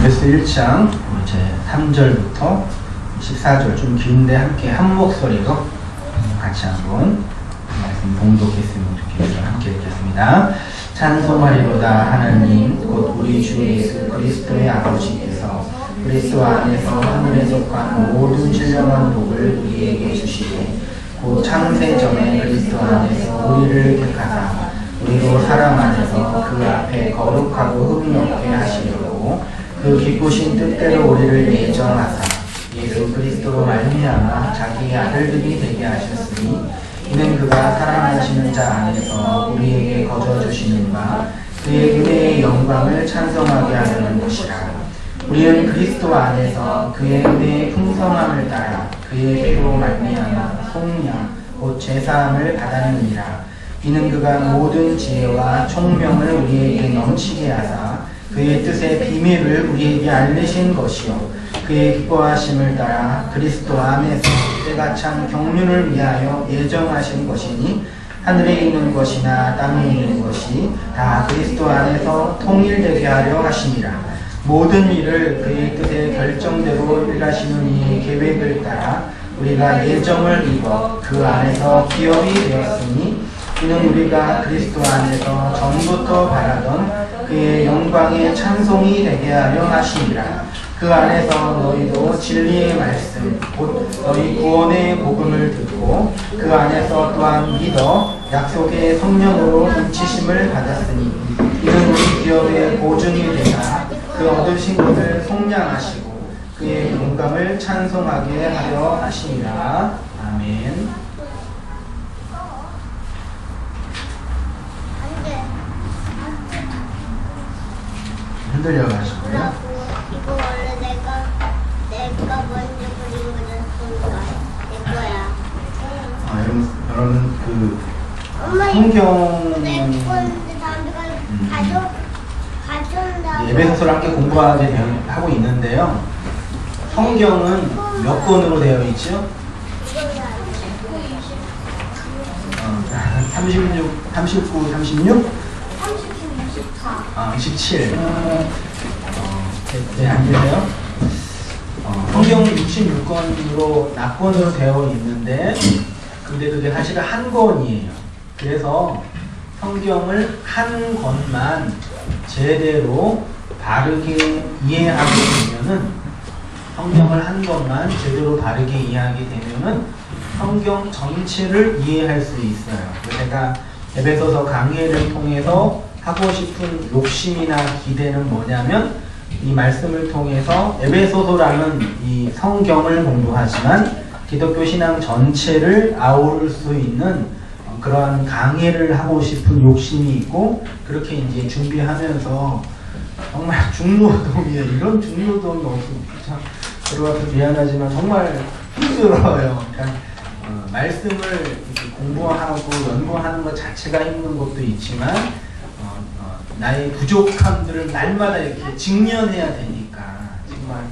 에베소 1장 이제 3절부터 14절 좀 긴데 함께 한 목소리로 같이 한번 말씀 봉독했으면 좋겠어요. 함께 읽겠습니다. 찬송하리로다. 하나님 곧 우리 주 예수 그리스도의 아버지께서 그리스도 안에서 하늘에 속한 모든 신령한 복을 우리에게 주시되 곧 창세 전에 그리스도 안에서 우리를 택하사 우리로 사랑 안에서 그 앞에 거룩하고 흠이 없게 하시려고 그 기쁘신 뜻대로 우리를 예정하사 예수 그리스도로 말미암아 자기의 아들들이 되게 하셨으니 이는 그가 사랑하시는 자 안에서 우리에게 거저주시는 바 그의 은혜의 영광을 찬송하게 하려는 것이라. 우리는 그리스도 안에서 그의 은혜의 풍성함을 따라 그의 피로 말미암아 속량 곧 제사함을 받았느니라. 이는 그가 모든 지혜와 총명을 우리에게 넘치게 하사 그의 뜻의 비밀을 우리에게 알리신 것이요 그의 기뻐하심을 따라 그리스도 안에서 때가 찬 경륜을 위하여 예정하신 것이니 하늘에 있는 것이나 땅에 있는 것이 다 그리스도 안에서 통일되게 하려 하심이라. 모든 일을 그의 뜻의 결정대로 일하시는 이의 계획을 따라 우리가 예정을 입어 그 안에서 기업이 되었으니 이는 우리가 그리스도 안에서 전부터 바라던 그의 영광의 찬송이 되게 하려 하심이라. 그 안에서 너희도 진리의 말씀 곧 너희 구원의 복음을 듣고 그 안에서 또한 믿어 약속의 성령으로 인치심을 받았으니 이는 우리 기업의 보증이 되사 그 얻으신 것을 속량하시고 그의 영광을 찬송하게 하려 하심이라. 아멘. 흔들려 가시고요. 이거 원래 내가 먼저 그린 거잖아. 내 거야. 여러분 그 엄마 성경 내 건데 다음에 가져온다고. 에베소서를 함께 하고 있는데요. 성경은 몇 권으로 되어 있죠? 36, 39, 36? 27. 네, 앉으세요. 성경은 66권으로 낙권으로 되어 있는데, 근데 그게 사실은 한 권이에요. 그래서 성경을 한 권만 제대로 바르게 이해하게 되면은, 성경을 한 권만 제대로 바르게 이해하게 되면은, 성경 전체를 이해할 수 있어요. 제가 에베소서 강의를 통해서 하고 싶은 욕심이나 기대는 뭐냐면 이 말씀을 통해서 에베소서라는 이 성경을 공부하지만 기독교 신앙 전체를 아우를 수 있는 그러한 강의를 하고 싶은 욕심이 있고 그렇게 이제 준비하면서 정말 중노동이에요. 이런 중노동이 없으면 참 들어와서 미안하지만 정말 힘들어요. 그러니까 말씀을 이렇게 공부하고 연구하는 것 자체가 힘든 것도 있지만 나의 부족함들을 날마다 이렇게 직면해야 되니까 정말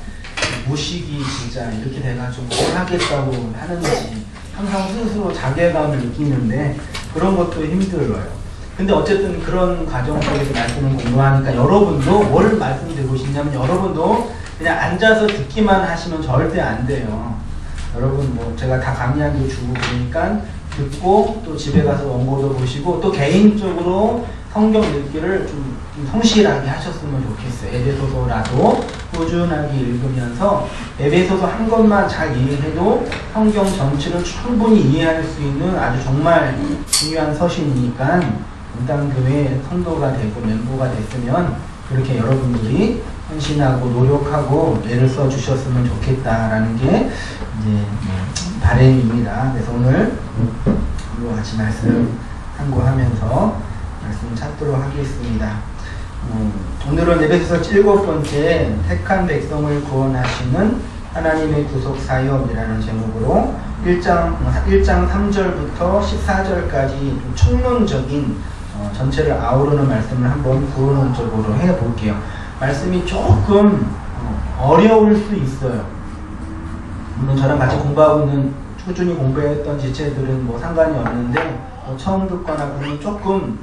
무식이 진짜 이렇게 돼가지고 뭘 하겠다고 하는지 항상 스스로 자괴감을 느끼는데 그런 것도 힘들어요. 근데 어쨌든 그런 과정 속에서 말씀을 공부하니까 여러분도 뭘 말씀드리고 싶냐면 여러분도 그냥 앉아서 듣기만 하시면 절대 안 돼요. 여러분 뭐 제가 다 강의하기도 주고 그러니까 듣고 또 집에 가서 원고도 보시고 또 개인적으로 성경 읽기를 좀 성실하게 하셨으면 좋겠어요. 에베소서라도 꾸준하게 읽으면서 에베소서 한 것만 잘 이해해도 성경 전체를 충분히 이해할 수 있는 아주 정말 중요한 서신이니까 분당교회 성도가 되고 멤버가 됐으면 그렇게 여러분들이 헌신하고 노력하고 애를 써 주셨으면 좋겠다라는 게 이제 바람입니다. 그래서 오늘 같이 말씀 참고하면서 말씀 찾도록 하겠습니다. 오늘은 에베소서 7번째 택한 백성을 구원하시는 하나님의 구속 사역이라는 제목으로 1장 3절부터 14절까지 좀 총론적인 전체를 아우르는 말씀을 한번 구론적으로 해볼게요. 말씀이 조금 어려울 수 있어요. 물론 저랑 같이 공부하고 있는 꾸준히 공부했던 지체들은 뭐 상관이 없는데 처음 듣거나 그러면 조금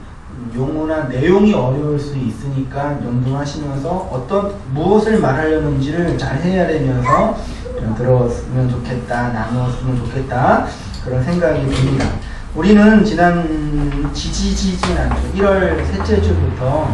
용어나 내용이 어려울 수 있으니까 연구하시면서 무엇을 말하려는지를 잘 해야 되면서 들었으면 좋겠다, 나누었으면 좋겠다, 그런 생각이 듭니다. 우리는 지지진 않죠. 1월 셋째 주부터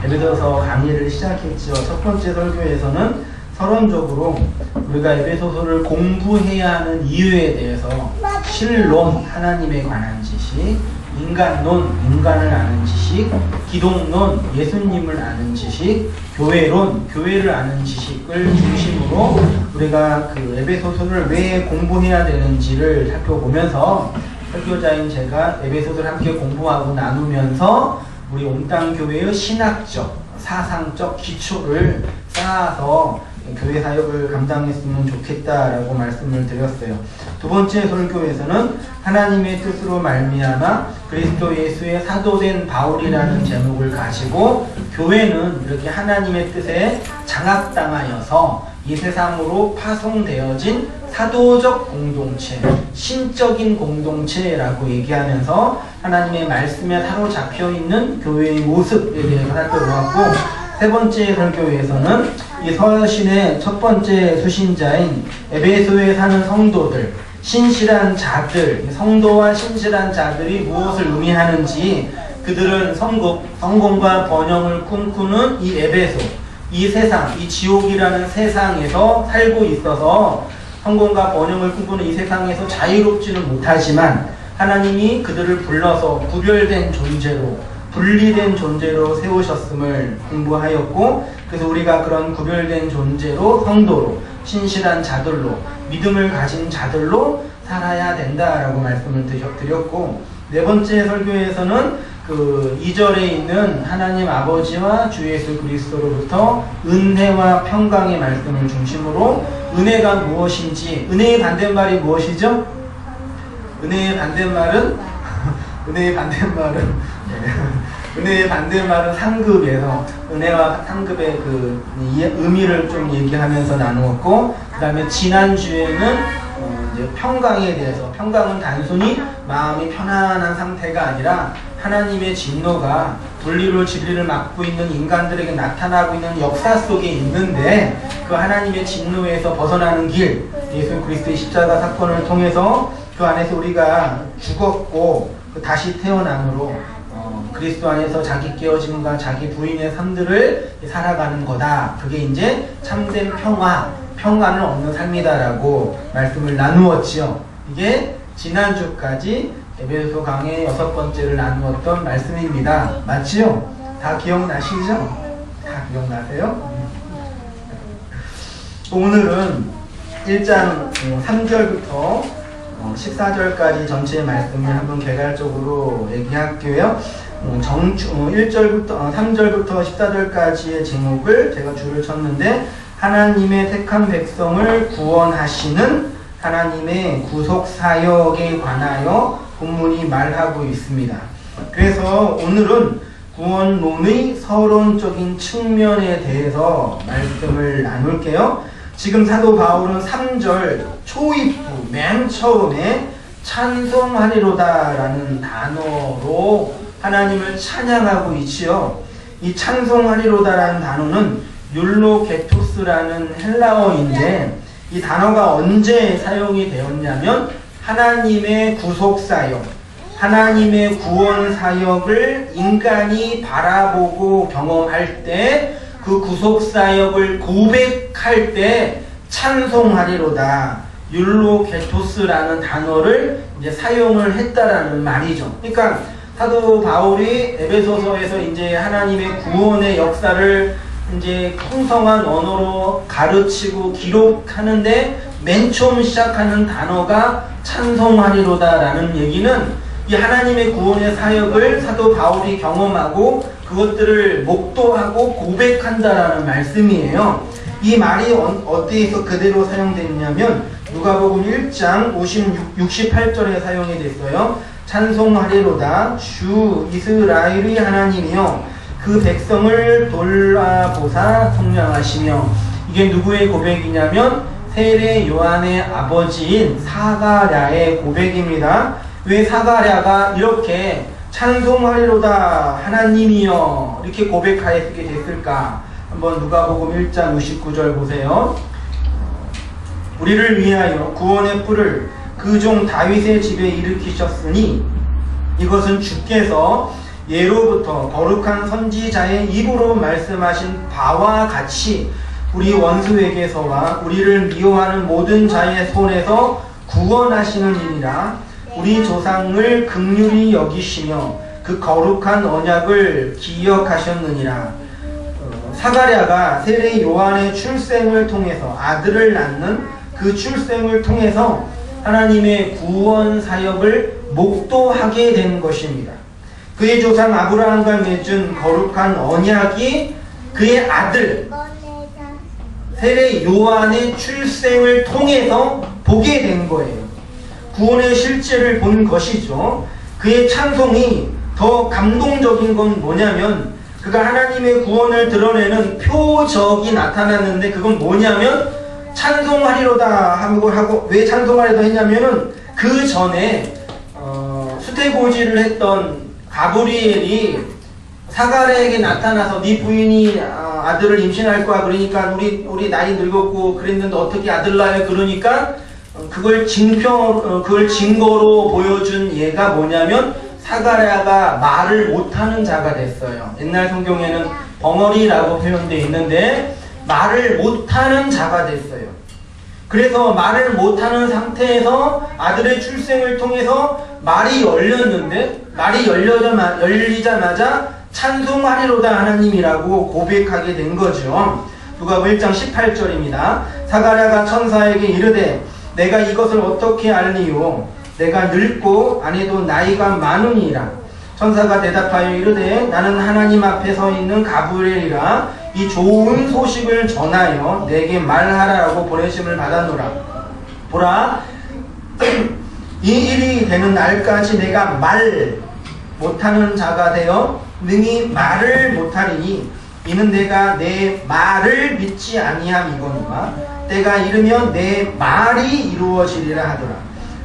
에베소서 강의를 시작했죠. 첫 번째 설교에서는 서론적으로 우리가 에베소서를 공부해야 하는 이유에 대해서 실론, 하나님에 관한 지식, 인간론, 인간을 아는 지식, 기독론, 예수님을 아는 지식, 교회론, 교회를 아는 지식을 중심으로 우리가 그 에베소서를 왜 공부해야 되는지를 살펴보면서 설교자인 제가 에베소서를 함께 공부하고 나누면서 우리 온땅교회의 신학적, 사상적 기초를 쌓아서 교회 사역을 감당했으면 좋겠다라고 말씀을 드렸어요. 두 번째 설교에서는 하나님의 뜻으로 말미암아 그리스도 예수의 사도된 바울이라는 제목을 가지고 교회는 이렇게 하나님의 뜻에 장악당하여서 이 세상으로 파송되어진 사도적 공동체, 신적인 공동체라고 얘기하면서 하나님의 말씀에 사로잡혀 있는 교회의 모습에 대해서 살펴보았고, 세 번째 설교에서는 이 서신의 첫 번째 수신자인 에베소에 사는 성도들, 신실한 자들, 성도와 신실한 자들이 무엇을 의미하는지, 그들은 성공과 번영을 꿈꾸는 이 에베소, 이 세상, 이 지옥이라는 세상에서 살고 있어서 성공과 번영을 꿈꾸는 이 세상에서 자유롭지는 못하지만 하나님이 그들을 불러서 구별된 존재로, 분리된 존재로 세우셨음을 공부하였고, 그래서 우리가 그런 구별된 존재로, 성도로, 신실한 자들로, 믿음을 가진 자들로 살아야 된다라고 말씀을 드렸고, 네 번째 설교에서는 그 2절에 있는 하나님 아버지와 주 예수 그리스도로부터 은혜와 평강의 말씀을 중심으로 은혜가 무엇인지, 은혜의 반대말이 무엇이죠? 은혜의 반대말은 은혜의 반대말은 상급에서 은혜와 상급의 그 의미를 좀 얘기하면서 나누었고, 그 다음에 지난주에는 이제 평강에 대해서, 평강은 단순히 마음이 편안한 상태가 아니라 하나님의 진노가 분리로 진리를 막고 있는 인간들에게 나타나고 있는 역사 속에 있는데, 그 하나님의 진노에서 벗어나는 길, 예수 그리스도의 십자가 사건을 통해서 그 안에서 우리가 죽었고 다시 태어남으로 그리스도 안에서 자기 깨어짐과 자기 부인의 삶들을 살아가는 거다. 그게 이제 참된 평안을 얻는 삶이다라고 말씀을 나누었지요. 이게 지난주까지 에베소 강의 6번째를 나누었던 말씀입니다. 맞지요? 다 기억나시죠? 다 기억나세요? 오늘은 1장 3절부터 14절까지 전체 말씀을 한번 개괄적으로 얘기할게요. 3절부터 14절까지의 제목을 제가 줄을 쳤는데, 하나님의 택한 백성을 구원하시는 하나님의 구속사역에 관하여 본문이 말하고 있습니다. 그래서 오늘은 구원론의 서론적인 측면에 대해서 말씀을 나눌게요. 지금 사도 바울은 3절 초입부 맨 처음에 찬송하리로다 라는 단어로 하나님을 찬양하고 있지요. 이 찬송하리로다 라는 단어는 율로게토스라는 헬라어인데, 이 단어가 언제 사용이 되었냐면 하나님의 구속사역, 하나님의 구원사역을 인간이 바라보고 경험할 때, 그 구속사역을 고백할 때 찬송하리로다, 율로게토스라는 단어를 이제 사용을 했다라는 말이죠. 그러니까 사도 바울이 에베소서에서 이제 하나님의 구원의 역사를 이제 풍성한 언어로 가르치고 기록하는데 맨 처음 시작하는 단어가 찬송하리로다라는 얘기는 이 하나님의 구원의 사역을 사도 바울이 경험하고 그것들을 목도하고 고백한다라는 말씀이에요. 이 말이 어디에서 그대로 사용됐냐면 누가복음 1장 68절에 사용이 됐어요. 찬송하리로다 주 이스라엘의 하나님이여 그 백성을 돌아보사 성량하시며. 이게 누구의 고백이냐면 세례 요한의 아버지인 사가랴의 고백입니다. 왜 사가랴가 이렇게 찬송하리로다 하나님이여 이렇게 고백하였게 됐을까? 한번 누가복음 1장 69절 보세요. 우리를 위하여 구원의 뿔을 그 종 다윗의 집에 일으키셨으니 이것은 주께서 예로부터 거룩한 선지자의 입으로 말씀하신 바와 같이 우리 원수에게서와 우리를 미워하는 모든 자의 손에서 구원하시는 일이라. 우리 조상을 긍휼히 여기시며 그 거룩한 언약을 기억하셨느니라. 사가랴가 세례 요한의 출생을 통해서 아들을 낳는 그 출생을 통해서 하나님의 구원 사역을 목도하게 된 것입니다. 그의 조상 아브라함과 맺은 거룩한 언약이 그의 아들 세례 요한의 출생을 통해서 보게 된 거예요. 구원의 실제를 본 것이죠. 그의 찬송이 더 감동적인 건 뭐냐면 그가 하나님의 구원을 드러내는 표적이 나타났는데 그건 뭐냐면 찬송하리로다 하고 왜 찬송하리로다 했냐면은 그 전에 수태고지를 했던 가브리엘이 사가랴에게 나타나서 네 부인이 아들을 임신할 거야. 그러니까 우리 나이 늙었고 그랬는데 어떻게 아들 낳아요? 그러니까 그걸 증거로 보여준 예가 뭐냐면 사가랴가 말을 못하는 자가 됐어요. 옛날 성경에는 벙어리라고 표현되어 있는데 말을 못하는 자가 됐어요. 그래서 말을 못하는 상태에서 아들의 출생을 통해서 말이 열렸는데 말이 열리자마자 찬송하리로다 하나님이라고 고백하게 된 거죠. 누가복음 1장 18절입니다. 사가랴가 천사에게 이르되 내가 이것을 어떻게 알리요? 내가 늙고 아내도 나이가 많으니라. 천사가 대답하여 이르되 나는 하나님 앞에 서 있는 가브리엘이라. 이 좋은 소식을 전하여 내게 말하라라고 보내심을 받았노라. 보라, 이 일이 되는 날까지 내가 말 못하는 자가 되어 능히 말을 못하리니 이는 내가 내 말을 믿지 아니함이거니와 때가 이르면 내 말이 이루어지리라 하더라.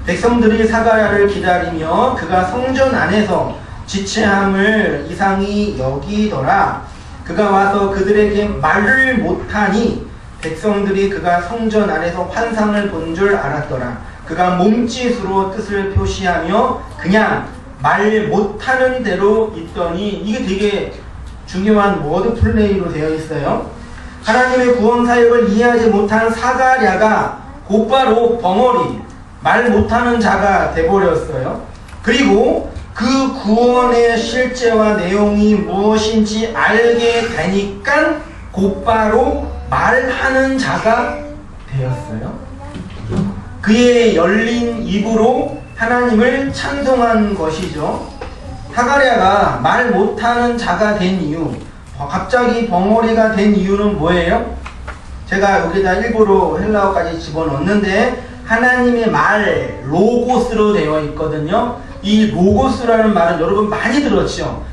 백성들이 사가랴를 기다리며 그가 성전 안에서 지체함을 이상히 여기더라. 그가 와서 그들에게 말을 못하니 백성들이 그가 성전 안에서 환상을 본 줄 알았더라. 그가 몸짓으로 뜻을 표시하며 그냥 말 못하는 대로 있더니 이게 되게 중요한 워드 플레이로 되어 있어요. 하나님의 구원 사역을 이해하지 못한 사가랴가 곧바로 벙어리 말 못하는 자가 돼버렸어요. 그리고 그 구원의 실제와 내용이 무엇인지 알게 되니까 곧바로 말하는 자가 되었어요. 그의 열린 입으로 하나님을 찬송한 것이죠. 사가랴가 말 못하는 자가 된 이유, 갑자기 벙어리가 된 이유는 뭐예요? 제가 여기다 일부러 헬라어까지 집어넣었는데 하나님의 말, 로고스로 되어 있거든요. 이 로고스라는 말은 여러분 많이 들었죠?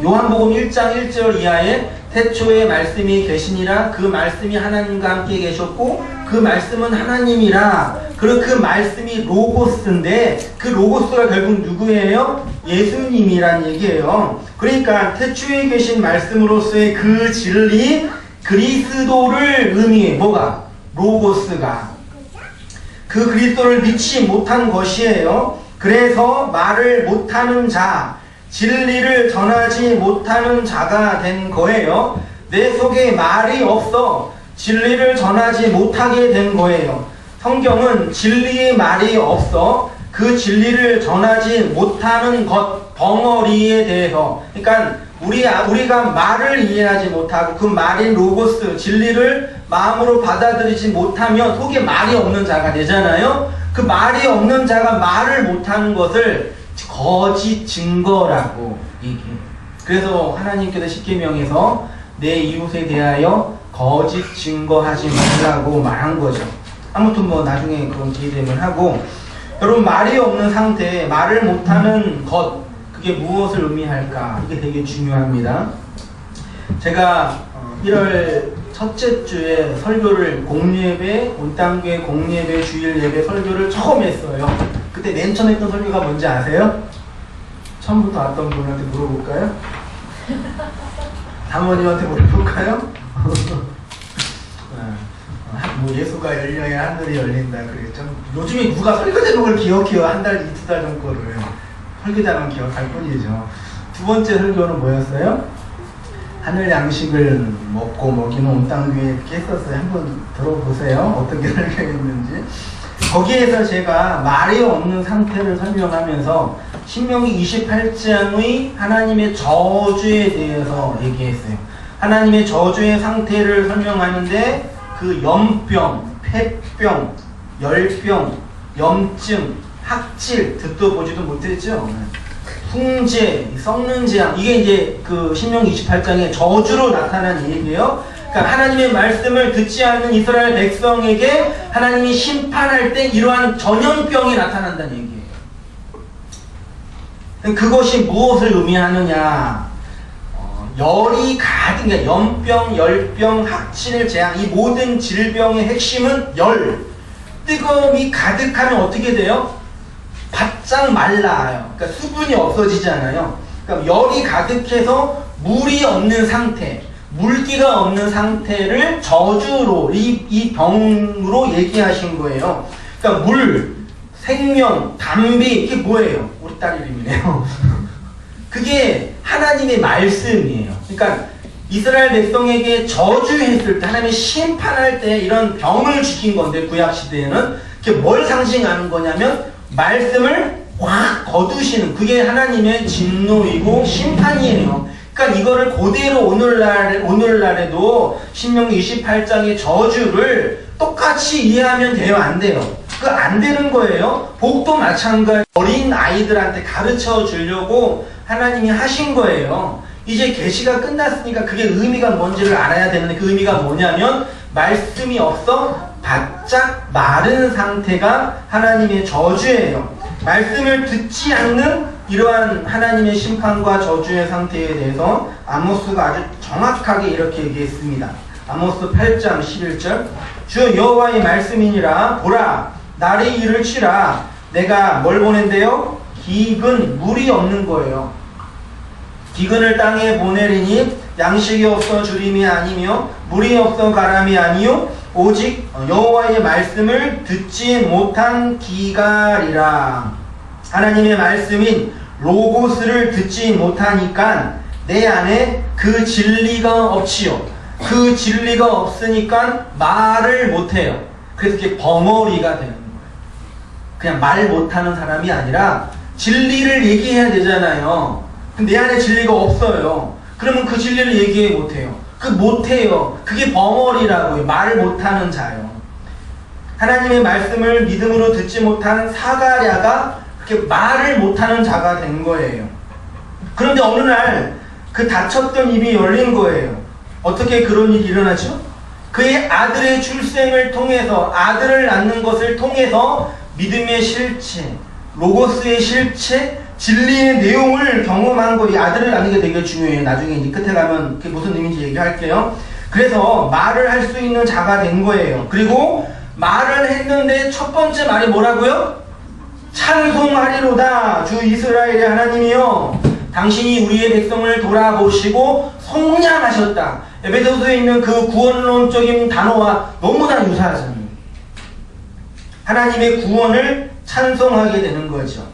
요한복음 1장 1절 이하에 태초에 말씀이 계시니라. 그 말씀이 하나님과 함께 계셨고 그 말씀은 하나님이라. 그리고 그 말씀이 로고스인데 그 로고스가 결국 누구예요? 예수님이란 얘기예요. 그러니까 태초에 계신 말씀으로서의 그 진리 그리스도를 의미해. 뭐가? 로고스가. 그 그리스도를 믿지 못한 것이에요. 그래서 말을 못하는 자, 진리를 전하지 못하는 자가 된 거예요. 내 속에 말이 없어 진리를 전하지 못하게 된 거예요. 성경은 진리의 말이 없어 그 진리를 전하지 못하는 것, 벙어리에 대해서, 그러니까 우리가 말을 이해하지 못하고 그 말인 로고스, 진리를 마음으로 받아들이지 못하면 속에 말이 없는 자가 되잖아요. 그 말이 없는 자가 말을 못하는 것을 거짓 증거라고 얘기해요. 그래서 하나님께서 십계명에서 내 이웃에 대하여 거짓 증거하지 말라고 말한 거죠. 아무튼 뭐 나중에 그런 기회되면 하고, 여러분 말이 없는 상태에 말을 못하는 것, 그게 무엇을 의미할까? 이게 되게 중요합니다. 제가 1월 첫째 주에 설교를 공예배, 온땅교회 공예배, 주일예배 설교를 처음 했어요. 그때 맨 처음 했던 설교가 뭔지 아세요? 처음부터 왔던 분한테 물어볼까요? 사모님한테 물어볼까요? 뭐 예수가 열려야 하늘이 열린다 그랬죠. 요즘에 누가 설교 제목을 기억해요. 한 달, 이두 달 정도를 설교자만 기억할 뿐이죠. 두 번째 설교는 뭐였어요? 하늘 양식을 먹고 먹이는 온 땅 위에 이렇게 했었어요. 한번 들어보세요. 어떻게 설교했는지. 거기에서 제가 말이 없는 상태를 설명하면서 신명기 28장의 하나님의 저주에 대해서 얘기했어요. 하나님의 저주의 상태를 설명하는데 그 염병, 폐병, 열병, 염증, 학질 듣도 보지도 못했죠. 풍제, 썩는 재앙, 이게 이제 그 신명기 28장의 저주로 나타난 얘기예요. 그러니까 하나님의 말씀을 듣지 않는 이스라엘 백성에게 하나님이 심판할 때 이러한 전염병이 나타난다는 얘기예요. 그것이 무엇을 의미하느냐? 열이 가득, 그러니까 염병, 열병, 학질, 재앙, 이 모든 질병의 핵심은 열. 뜨거움이 가득하면 어떻게 돼요? 바짝 말라요. 그러니까 수분이 없어지잖아요. 그러니까 열이 가득해서 물이 없는 상태, 물기가 없는 상태를 저주로, 이 병으로 얘기하신 거예요. 그러니까 물, 생명, 담비, 이게 뭐예요? 우리 딸 이름이네요. 그게 하나님의 말씀이에요. 그러니까 이스라엘 백성에게 저주했을 때, 하나님이 심판할 때 이런 병을 주신 건데, 구약시대에는 그게 뭘 상징하는 거냐면 말씀을 확 거두시는, 그게 하나님의 진노이고 심판이에요. 그러니까 이거를 그대로 오늘날에도 신명기 28장의 저주를 똑같이 이해하면 돼요? 안 돼요? 그거 안 되는 거예요. 복도 마찬가지. 어린 아이들한테 가르쳐 주려고 하나님이 하신 거예요. 이제 계시가 끝났으니까 그게 의미가 뭔지를 알아야 되는데, 그 의미가 뭐냐면 말씀이 없어 바짝 마른 상태가 하나님의 저주예요. 말씀을 듣지 않는 이러한 하나님의 심판과 저주의 상태에 대해서 아모스가 아주 정확하게 이렇게 얘기했습니다. 아모스 8장 11절, 주 여호와의 말씀이니라. 보라, 날이 이를 치라. 내가 뭘 보낸대요? 기근, 물이 없는 거예요. 기근을 땅에 보내리니 양식이 없어 주림이 아니며 물이 없어 가람이 아니요 오직 여호와의 말씀을 듣지 못한 기갈이라. 하나님의 말씀인 로고스를 듣지 못하니까 내 안에 그 진리가 없지요. 그 진리가 없으니까 말을 못해요. 그래서 이게 벙어리가 되는 거예요. 그냥 말 못하는 사람이 아니라 진리를 얘기해야 되잖아요. 내 안에 진리가 없어요. 그러면 그 진리를 얘기해 못해요. 그 못해요. 그게 벙어리라고요. 말을 못하는 자요. 하나님의 말씀을 믿음으로 듣지 못한 사가랴가 그렇게 말을 못하는 자가 된 거예요. 그런데 어느 날 그 닫혔던 입이 열린 거예요. 어떻게 그런 일이 일어나죠? 그의 아들의 출생을 통해서, 아들을 낳는 것을 통해서 믿음의 실체, 로고스의 실체, 진리의 내용을 경험한 거예요. 아들을 낳는 게 되게 중요해요. 나중에 이제 끝에 가면 그게 무슨 의미인지 얘기할게요. 그래서 말을 할 수 있는 자가 된 거예요. 그리고 말을 했는데 첫 번째 말이 뭐라고요? 찬송하리로다. 주 이스라엘의 하나님이여, 당신이 우리의 백성을 돌아보시고 속량하셨다. 에베소서에 있는 그 구원론적인 단어와 너무나 유사하잖아요. 하나님의 구원을 찬송하게 되는 거죠.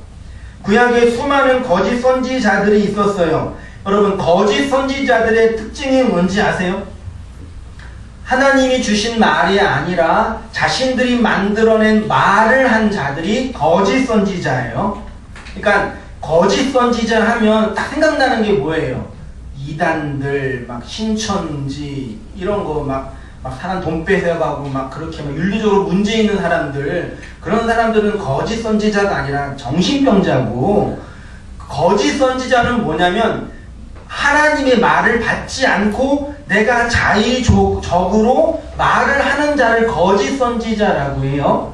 구약에 수많은 거짓 선지자들이 있었어요. 여러분, 거짓 선지자들의 특징이 뭔지 아세요? 하나님이 주신 말이 아니라 자신들이 만들어낸 말을 한 자들이 거짓 선지자예요. 그러니까 거짓 선지자 하면 딱 생각나는 게 뭐예요? 이단들, 막 신천지 이런 거 막 사람 돈 뺏어가고 막 그렇게 막 윤리적으로 문제 있는 사람들, 그런 사람들은 거짓 선지자가 아니라 정신병자고, 거짓 선지자는 뭐냐면 하나님의 말을 받지 않고 내가 자의적으로 말을 하는 자를 거짓 선지자라고 해요.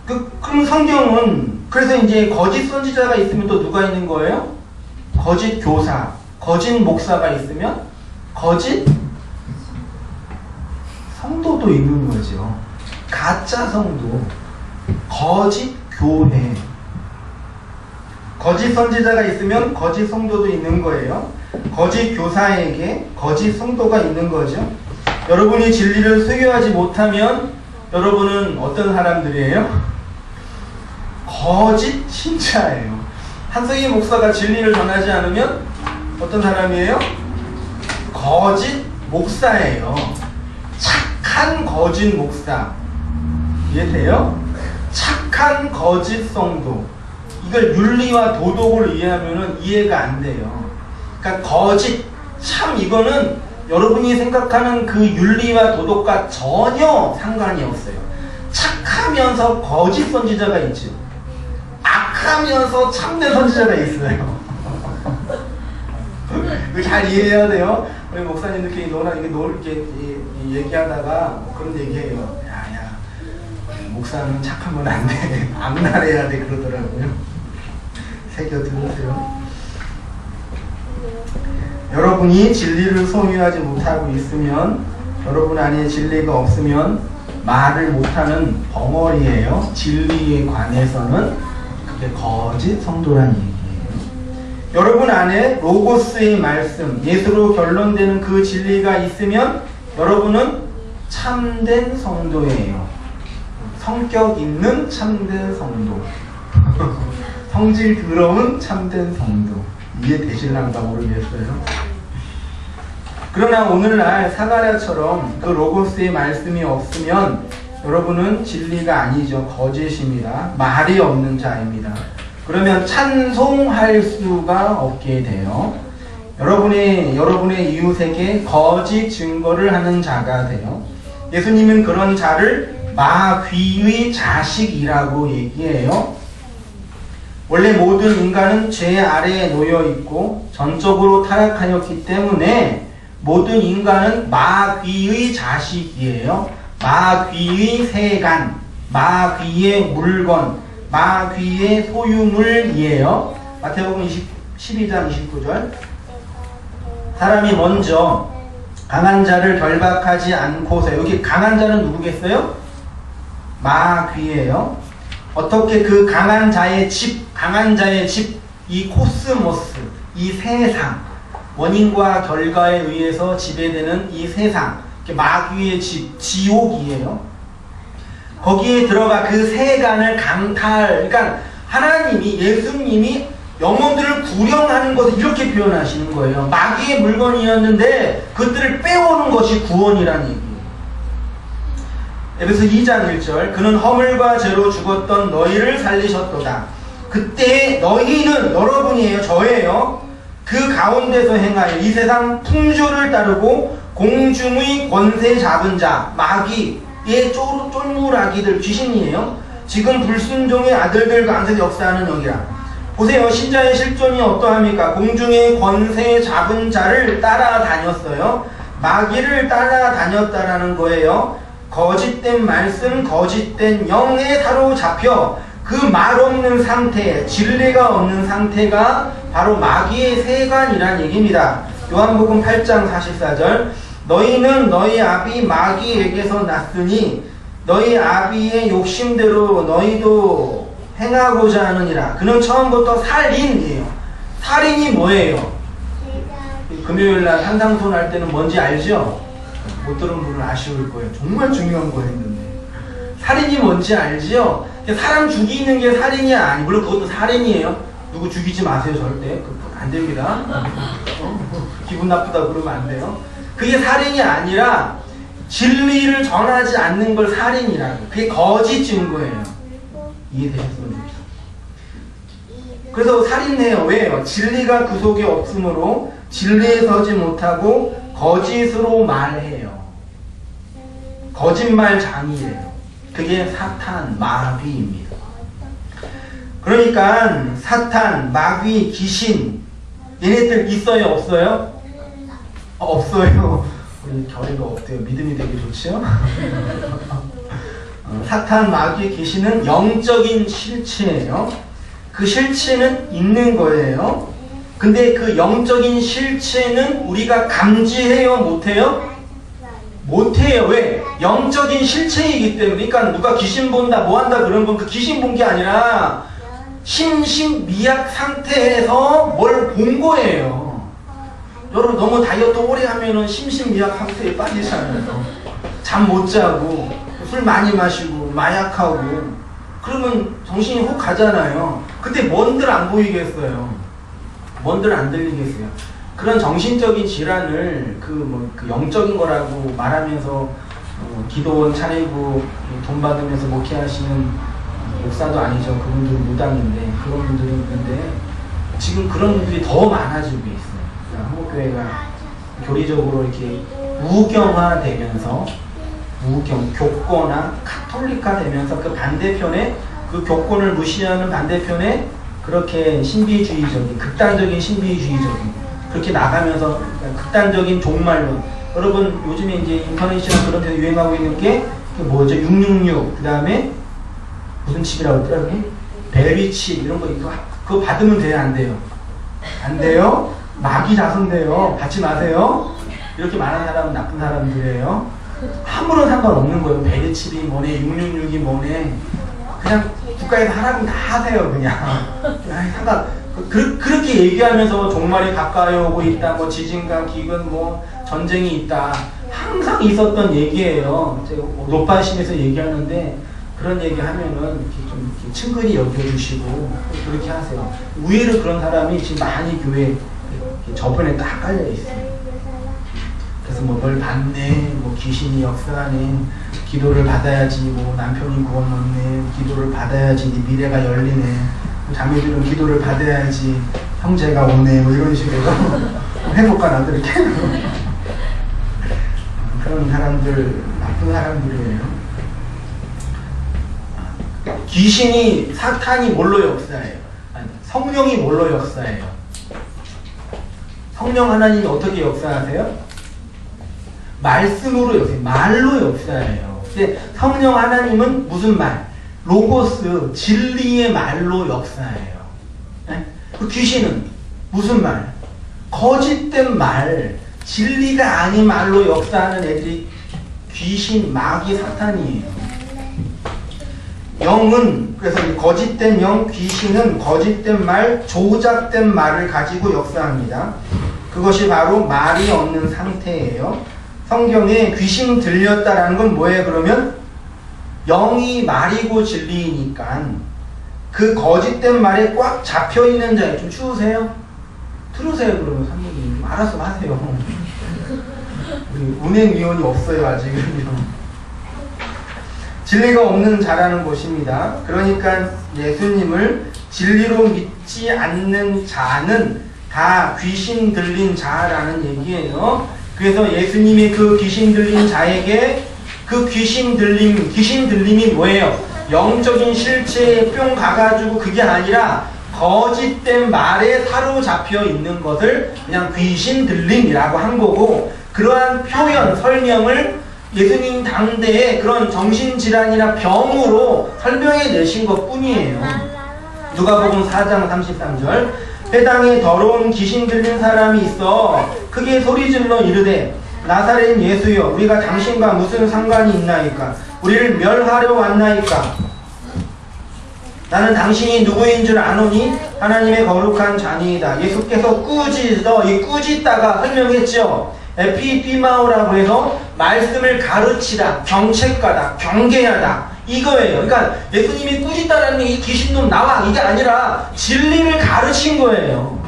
그럼 성경은, 그래서 이제 거짓 선지자가 있으면 또 누가 있는 거예요? 거짓 교사, 거짓 목사가 있으면 거짓 성도도 있는 거죠. 가짜 성도, 거짓 교회. 거짓 선지자가 있으면 거짓 성도도 있는 거예요. 거짓 교사에게 거짓 성도가 있는 거죠. 여러분이 진리를 소유하지 못하면 여러분은 어떤 사람들이에요? 거짓 신자예요. 한석희 목사가 진리를 전하지 않으면 어떤 사람이에요? 거짓 목사예요. 착한 거짓 목사. 이해돼요? 착한 거짓 성도. 이걸 윤리와 도덕을 이해하면 이해가 안 돼요. 그러니까 거짓, 참 이거는 여러분이 생각하는 그 윤리와 도덕과 전혀 상관이 없어요. 착하면서 거짓 선지자가 있죠. 악하면서 참된 선지자가 있어요. 이거 잘 이해해야 돼요. 우리 목사님들끼리 이렇게 얘기하다가 그런 얘기해요. 야, 목사는 착하면 안 돼. 악랄해야 돼. 그러더라고요. 새겨 들으세요. 여러분이 진리를 소유하지 못하고 있으면, 여러분 안에 진리가 없으면 말을 못하는 벙어리예요. 진리에 관해서는 그게 거짓 성도란 얘기예요. 여러분 안에 로고스의 말씀, 예수로 결론되는 그 진리가 있으면 여러분은 참된 성도예요. 성격 있는 참된 성도. 성질 더러운 참된 성도. 이해되실란가 모르겠어요. 그러나 오늘날 사가랴처럼 그 로고스의 말씀이 없으면 여러분은 진리가 아니죠. 거짓입니다. 말이 없는 자입니다. 그러면 찬송할 수가 없게 돼요. 여러분의 이웃에게 거짓 증거를 하는 자가 돼요. 예수님은 그런 자를 마귀의 자식이라고 얘기해요. 원래 모든 인간은 죄 아래에 놓여 있고 전적으로 타락하였기 때문에 모든 인간은 마귀의 자식이에요. 마귀의 세간, 마귀의 물건, 마귀의 소유물이에요. 마태복음 12장 29절. 사람이 먼저 강한 자를 결박하지 않고서, 여기 강한 자는 누구겠어요? 마귀예요. 어떻게 그 강한 자의 집, 이 코스모스, 이 세상, 원인과 결과에 의해서 지배되는 이 세상, 마귀의 집, 지옥이에요. 거기에 들어가 그 세간을 강탈, 그러니까 하나님이, 예수님이 영혼들을 구령하는 것을 이렇게 표현하시는 거예요. 마귀의 물건이었는데 그것들을 빼오는 것이 구원이라는 얘기예요. 에베소 2장 1절, 그는 허물과 죄로 죽었던 너희를 살리셨도다. 그때 너희는, 여러분이에요, 저예요. 그 가운데서 행하여 이 세상 풍조를 따르고 공중의 권세 잡은 자, 마귀의 쫄무라기들, 귀신이에요. 지금 불순종의 아들들 가운데 역사하는 영이라. 보세요. 신자의 실존이 어떠합니까? 공중의 권세 잡은 자를 따라다녔어요. 마귀를 따라다녔다라는 거예요. 거짓된 말씀, 거짓된 영에 사로잡혀 그 말 없는 상태, 진리가 없는 상태가 바로 마귀의 세간이란 얘기입니다. 요한복음 8장 44절, 너희는 너희 아비 마귀에게서 났으니 너희 아비의 욕심대로 너희도 행하고자 하느니라. 그는 처음부터 살인이에요. 살인이 뭐예요? 금요일날 한상손 할 때는 뭔지 알죠? 못 들은 분은 아쉬울 거예요. 정말 중요한 거 했는데. 살인이 뭔지 알지요? 사람 죽이는 게 살인이 아니, 물론 그것도 살인이에요. 누구 죽이지 마세요, 절대. 안 됩니다. 기분 나쁘다 그러면 안 돼요. 그게 살인이 아니라 진리를 전하지 않는 걸 살인이라고. 그게 거짓 증거예요. 이해되셨으면 좋겠어요. 그래서 살인해요. 왜요? 진리가 그 속에 없으므로 진리에 서지 못하고 거짓으로 말해요. 거짓말장이에요. 그게 사탄, 마귀입니다. 그러니까 사탄, 마귀, 귀신, 얘네들 있어요, 없어요? 없어요. 우리 결의가 어때요? 믿음이 되게 좋죠? 사탄, 마귀, 귀신은 영적인 실체예요. 그 실체는 있는 거예요. 근데 그 영적인 실체는 우리가 감지해요, 못해요? 못해요. 왜? 영적인 실체이기 때문에. 그러니까 누가 귀신 본다, 뭐 한다 그런 건 그 귀신 본 게 아니라 심신미약 상태에서 뭘 본 거예요. 여러분 너무 다이어트 오래 하면은 심신미약 상태에 빠지잖아요. 잠 못 자고 술 많이 마시고 마약하고 그러면 정신이 혹 가잖아요. 그때 뭔들 안 보이겠어요. 뭔들 안 들리겠어요. 그런 정신적인 질환을 그 영적인 거라고 말하면서 기도원 차리고 돈 받으면서 목회하시는 목사도 아니죠. 그분들은 무당인데 그런 분들이 있는데 지금 그런 분들이 더 많아지고 있어요. 그러니까 한국교회가 교리적으로 이렇게 우경화되면서 교권화, 카톨릭화 되면서 그 반대편에 그 교권을 무시하는 반대편에 그렇게 신비주의적인, 극단적인 신비주의적인 그렇게 나가면서 극단적인 종말론. 여러분 요즘에 이제 인터넷이나 그런 데서 유행하고 있는 게 뭐죠? 666, 그 다음에 무슨 칩이라고 했더라고요? 베리칩 이런 거 있고 그거 받으면 돼요? 안 돼요? 안 돼요? 마귀 자손돼요. 받지 마세요. 이렇게 말하는 사람은 나쁜 사람들이에요. 아무런 상관없는 거예요. 베리칩이 뭐네, 666이 뭐네. 그냥 국가에서 하라고 다 하세요. 그냥 상관. 그렇게 얘기하면서 종말이 가까이 오고 있다. 뭐 지진과 기근, 뭐 전쟁이 있다. 항상 있었던 얘기예요. 노파심에서 얘기하는데 그런 얘기하면은 이렇게 좀 이렇게 친근히 여겨주시고 그렇게 하세요. 의외로 그런 사람이 지금 많이 교회에 저번에 딱 깔려 있어요. 그래서 뭐 널 봤네, 뭐 귀신이 역사하네, 기도를 받아야지, 뭐 남편이 구원 얻네, 기도를 받아야지 네 미래가 열리네, 자매들은 기도를 받아야지 형제가 오네, 뭐 이런 식으로 해볼까 나도 이렇게 그런 사람들 나쁜 사람들이에요. 귀신이 사탄이 뭘로 역사해요? 아니, 성령이 뭘로 역사해요? 성령 하나님이 어떻게 역사하세요? 말씀으로 역사해요. 말로 역사해요. 근데 성령 하나님은 무슨 말? 로고스, 진리의 말로 역사해요. 네? 그 귀신은 무슨 말? 거짓된 말, 진리가 아닌 말로 역사하는 애들이 귀신, 마귀, 사탄이에요. 영은, 그래서 이 거짓된 영, 귀신은 거짓된 말, 조작된 말을 가지고 역사합니다. 그것이 바로 말이 없는 상태예요. 성경에 귀신 들렸다라는 건 뭐예요? 그러면 영이 말이고 진리이니까 그 거짓된 말에 꽉 잡혀있는 자에 좀 추우세요? 들으세요. 그러면 사모님 좀 알아서 하세요. 우리 운행위원이 없어요 아직은. 진리가 없는 자라는 것입니다. 그러니까 예수님을 진리로 믿지 않는 자는 다 귀신 들린 자라는 얘기예요. 그래서 예수님이 그 귀신 들린 자에게 그 귀신 들림이 뭐예요? 영적인 실체에 뿅 가가지고 그게 아니라 거짓된 말에 사로잡혀 있는 것을 그냥 귀신 들림이라고 한 거고, 그러한 표현, 설명을 예수님 당대에 그런 정신질환이나 병으로 설명해 내신 것 뿐이에요. 누가복음 4장 33절 회당에 더러운 귀신 들린 사람이 있어 크게 소리질러 이르되 나사렛 예수여 우리가 당신과 무슨 상관이 있나이까? 우리를 멸하려 왔나이까? 나는 당신이 누구인 줄 아노니 하나님의 거룩한 자니이다. 예수께서 꾸짖어, 이 꾸짖다가 설명했죠. 에피피마오라고 해서 말씀을 가르치다, 경책하다, 경계하다 이거예요. 그러니까 예수님이 꾸짖다라는 이 귀신놈 나와 이게 아니라 진리를 가르친 거예요.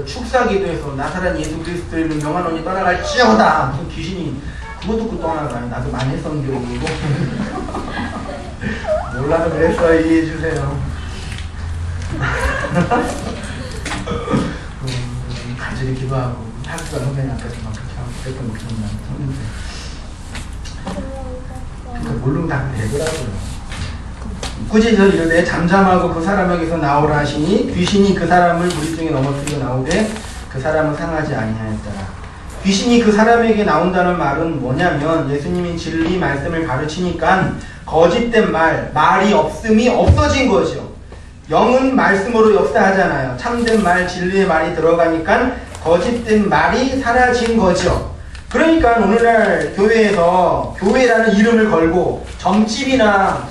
축사기도에서 나사렛 예수 그리스도의 명하노니 떠나갈지어다. 무슨 귀신이 그거 듣고 떠나가요. 나도 많이 했었는데 몰라도 그랬어요. 이해해주세요. 간절히 기도하고 학교 선생님 앞에서 막 그렇게 하고 그랬던 거 기억나는데 그러니까 모르면 다 되더라고요. 꾸짖어 이르되 잠잠하고 그 사람에게서 나오라 하시니 귀신이 그 사람을 무리 중에 넘어뜨려 나오되 그 사람은 상하지 아니하였더라. 귀신이 그 사람에게 나온다는 말은 뭐냐면 예수님이 진리 말씀을 가르치니까 거짓된 말이 없음이 없어진 거죠. 영은 말씀으로 역사하잖아요. 참된 말, 진리의 말이 들어가니까 거짓된 말이 사라진 거죠. 그러니까 오늘날 교회에서 교회라는 이름을 걸고 점집이나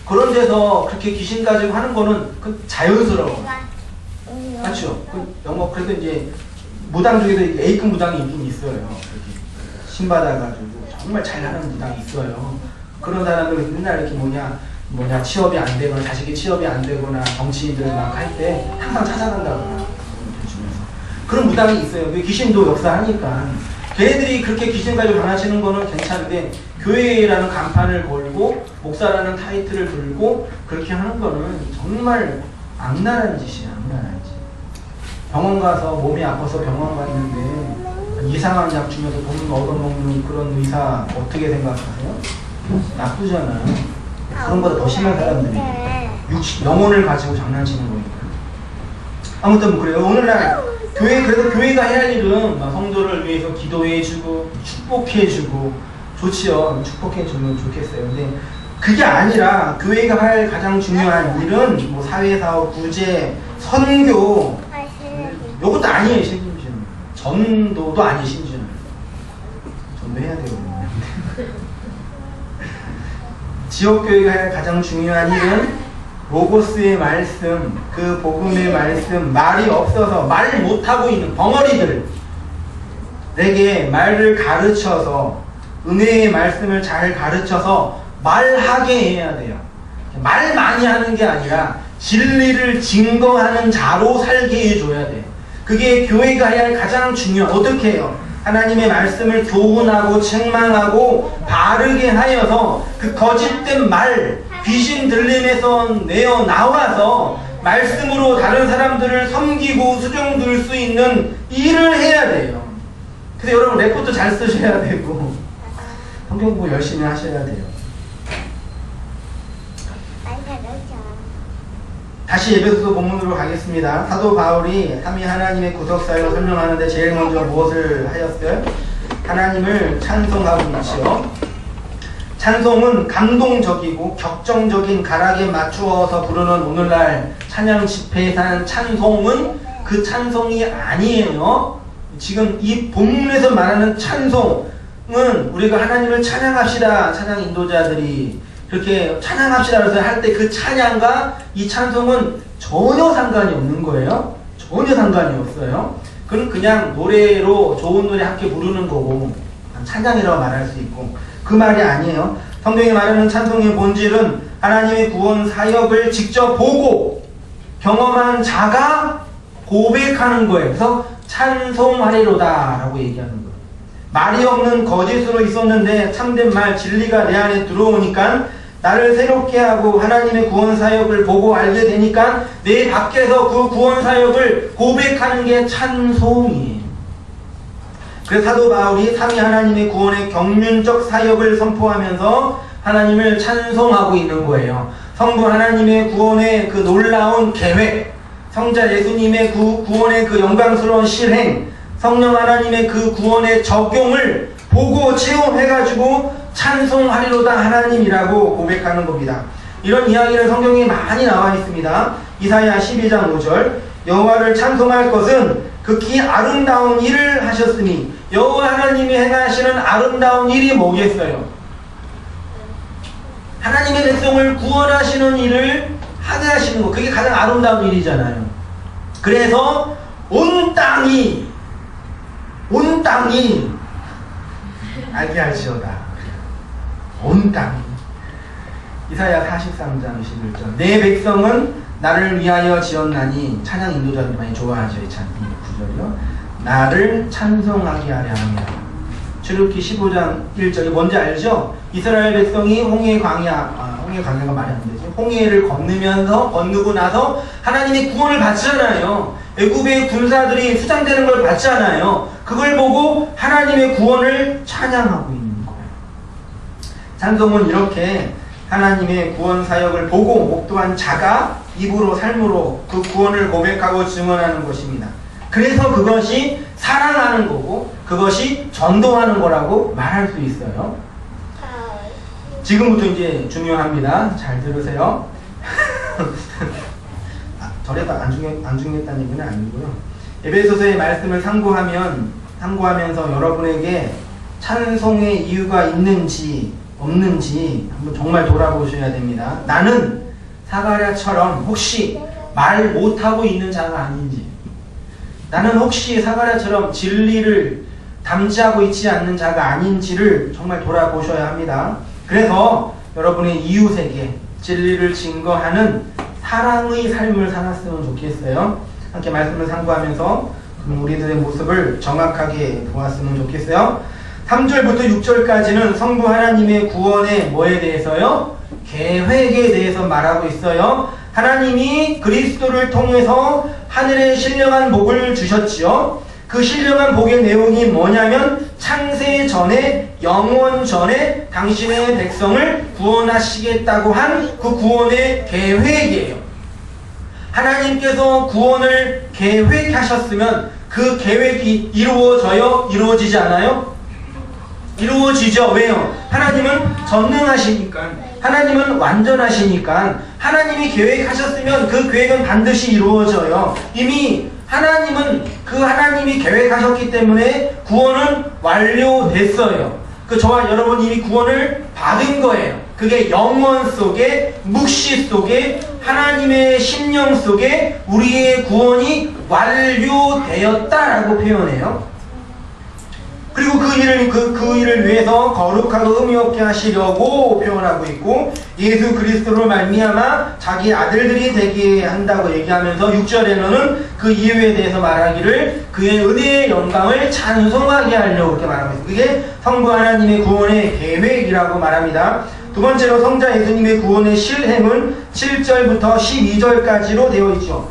그런 데서 그렇게 귀신 가지고 하는 거는 그 자연스러워. 맞죠? 영어 그래도 이제 무당 중에도 A급 무당이 있긴 있어요. 이렇게 신 받아가지고 정말 잘하는 무당이 있어요. 그런 사람들은 맨날 이렇게 뭐냐 취업이 안 되거나 자식이 취업이 안 되거나 정치인들 막 할 때 항상 찾아간다고 그런 무당이 있어요. 그 귀신도 역사하니까 걔네들이 그렇게 귀신 가지고 강하시는 거는 괜찮은데 교회라는 간판을 걸고 목사라는 타이틀을 들고 그렇게 하는 거는 정말 악랄한 짓이야. 악랄한 짓. 병원 가서 몸이 아파서 병원 갔는데 이상한 약 주면서 돈 얻어먹는 그런 의사 어떻게 생각하세요? 나쁘잖아요. 그런 거보다 더 심한 사람들이 영혼을 가지고 장난치는 거니까. 아무튼 뭐 그래요. 오늘날 그래서 교회가 해야 할 일은 성도를 위해서 기도해주고 축복해주고 좋지요. 축복해주면 좋겠어요. 근데 그게 아니라 교회가 할 가장 중요한 일은 뭐 사회사업, 구제, 선교 요것도 아니에요. 심지어는 전도도 아니에요. 심지어는 전도해야 돼요. 지역교회가 할 가장 중요한 일은 로고스의 말씀, 그 복음의 말씀, 말이 없어서 말 못하고 있는 벙어리들에게 말을 가르쳐서 은혜의 말씀을 잘 가르쳐서 말하게 해야 돼요. 말 많이 하는 게 아니라 진리를 증거하는 자로 살게 해줘야 돼요. 그게 교회가 해야 할 가장 중요한, 어떻게 해요? 하나님의 말씀을 교훈하고 책망하고 바르게 하여서 그 거짓된 말, 귀신 들림에서 내어 나와서 말씀으로 다른 사람들을 섬기고 수종들 수 있는 일을 해야 돼요. 그래서 여러분 레포트 잘 쓰셔야 되고 성경 공부 열심히 하셔야 돼요. 다시 에베소서 본문으로 가겠습니다. 사도 바울이 삼위 하나님의 구속사역을 설명하는데 제일 먼저 무엇을 하였어요? 하나님을 찬송하고 있지요. 찬송은 감동적이고 격정적인 가락에 맞추어서 부르는 오늘날 찬양 집회에서 하는 찬송은 그 찬송이 아니에요. 지금 이 본문에서 말하는 찬송은 우리가 하나님을 찬양합시다. 찬양 인도자들이 그렇게 찬양합시다 그래서 할 때 그 찬양과 이 찬송은 전혀 상관이 없는 거예요. 전혀 상관이 없어요. 그건 그냥 노래로 좋은 노래 함께 부르는 거고 찬양이라고 말할 수 있고 그 말이 아니에요. 성경이 말하는 찬송의 본질은 하나님의 구원 사역을 직접 보고 경험한 자가 고백하는 거예요. 그래서 찬송하리로다 라고 얘기하는 거예요. 말이 없는 거짓으로 있었는데 참된 말 진리가 내 안에 들어오니까 나를 새롭게 하고 하나님의 구원 사역을 보고 알게 되니까 내 밖에서 그 구원 사역을 고백하는 게 찬송이에요. 그래서 사도 바울이 삼위 하나님의 구원의 경륜적 사역을 선포하면서 하나님을 찬송하고 있는 거예요. 성부 하나님의 구원의 그 놀라운 계획, 성자 예수님의 그 구원의 그 영광스러운 실행, 성령 하나님의 그 구원의 적용을 보고 체험해가지고 찬송하리로다 하나님이라고 고백하는 겁니다. 이런 이야기는 성경에 많이 나와 있습니다. 이사야 12장 5절 여호와를 찬송할 것은 극히 아름다운 일을 하셨으니 여호와 하나님이 행하시는 아름다운 일이 뭐겠어요? 하나님의 백성을 구원하시는 일을 하게 하시는 것, 그게 가장 아름다운 일이잖아요. 그래서 온 땅이 알게 할지어다. 온 땅이. 이사야 43장 11절 내 백성은 나를 위하여 지었나니 찬양 인도자들 많이 좋아하죠. 이 9절이요. 나를 찬송하게 하려 함이라. 출애굽기 15장 1절이 뭔지 알죠? 이스라엘 백성이 홍해 광야가 말이 안 되죠. 홍해를 건너고 나서 하나님의 구원을 받잖아요. 애굽의 군사들이 수장되는 걸 봤잖아요. 그걸 보고 하나님의 구원을 찬양하고 있는 거예요. 찬송은 이렇게 하나님의 구원 사역을 보고 목도한 자가 입으로 삶으로 그 구원을 고백하고 증언하는 것입니다. 그래서 그것이 사랑하는 거고 그것이 전도하는 거라고 말할 수 있어요. 지금부터 이제 중요합니다. 잘 들으세요. 저래도 안 중요했다는 얘기는 아니고요. 에베소서의 말씀을 참고하면서 여러분에게 찬송의 이유가 있는지 없는지 한번 정말 돌아보셔야 됩니다. 나는 사가랴처럼 혹시 말 못하고 있는 자가 아닌지, 나는 혹시 사가랴처럼 진리를 담지하고 있지 않는 자가 아닌지를 정말 돌아보셔야 합니다. 그래서 여러분의 이웃에게 진리를 증거하는 사랑의 삶을 살았으면 좋겠어요. 함께 말씀을 상고하면서 우리들의 모습을 정확하게 보았으면 좋겠어요. 3절부터 6절까지는 성부 하나님의 구원의 뭐에 대해서요? 계획에 대해서 말하고 있어요. 하나님이 그리스도를 통해서 하늘에 신령한 복을 주셨지요. 그 신령한 복의 내용이 뭐냐면 창세 전에, 영원 전에 당신의 백성을 구원하시겠다고 한 그 구원의 계획이에요. 하나님께서 구원을 계획하셨으면 그 계획이 이루어져요? 이루어지지 않아요? 이루어지죠. 왜요? 하나님은 전능하시니까, 하나님은 완전하시니까, 하나님이 계획하셨으면 그 계획은 반드시 이루어져요. 이미 하나님은 그 하나님이 계획하셨기 때문에 구원은 완료됐어요. 그 저와 여러분 이미 구원을 받은 거예요. 그게 영원 속에, 묵시 속에, 하나님의 심령 속에 우리의 구원이 완료되었다라고 표현해요. 그리고 그 일을 위해서 거룩하고 의미 없게 하시려고 표현하고 있고, 예수 그리스도로 말미암아 자기 아들들이 되게 한다고 얘기하면서 6절에는 그 이유에 대해서 말하기를 그의 은혜의 영광을 찬송하게 하려고 그렇게 말하고 있어요. 그게 성부 하나님의 구원의 계획이라고 말합니다. 두 번째로 성자 예수님의 구원의 실행은 7절부터 12절까지로 되어 있죠.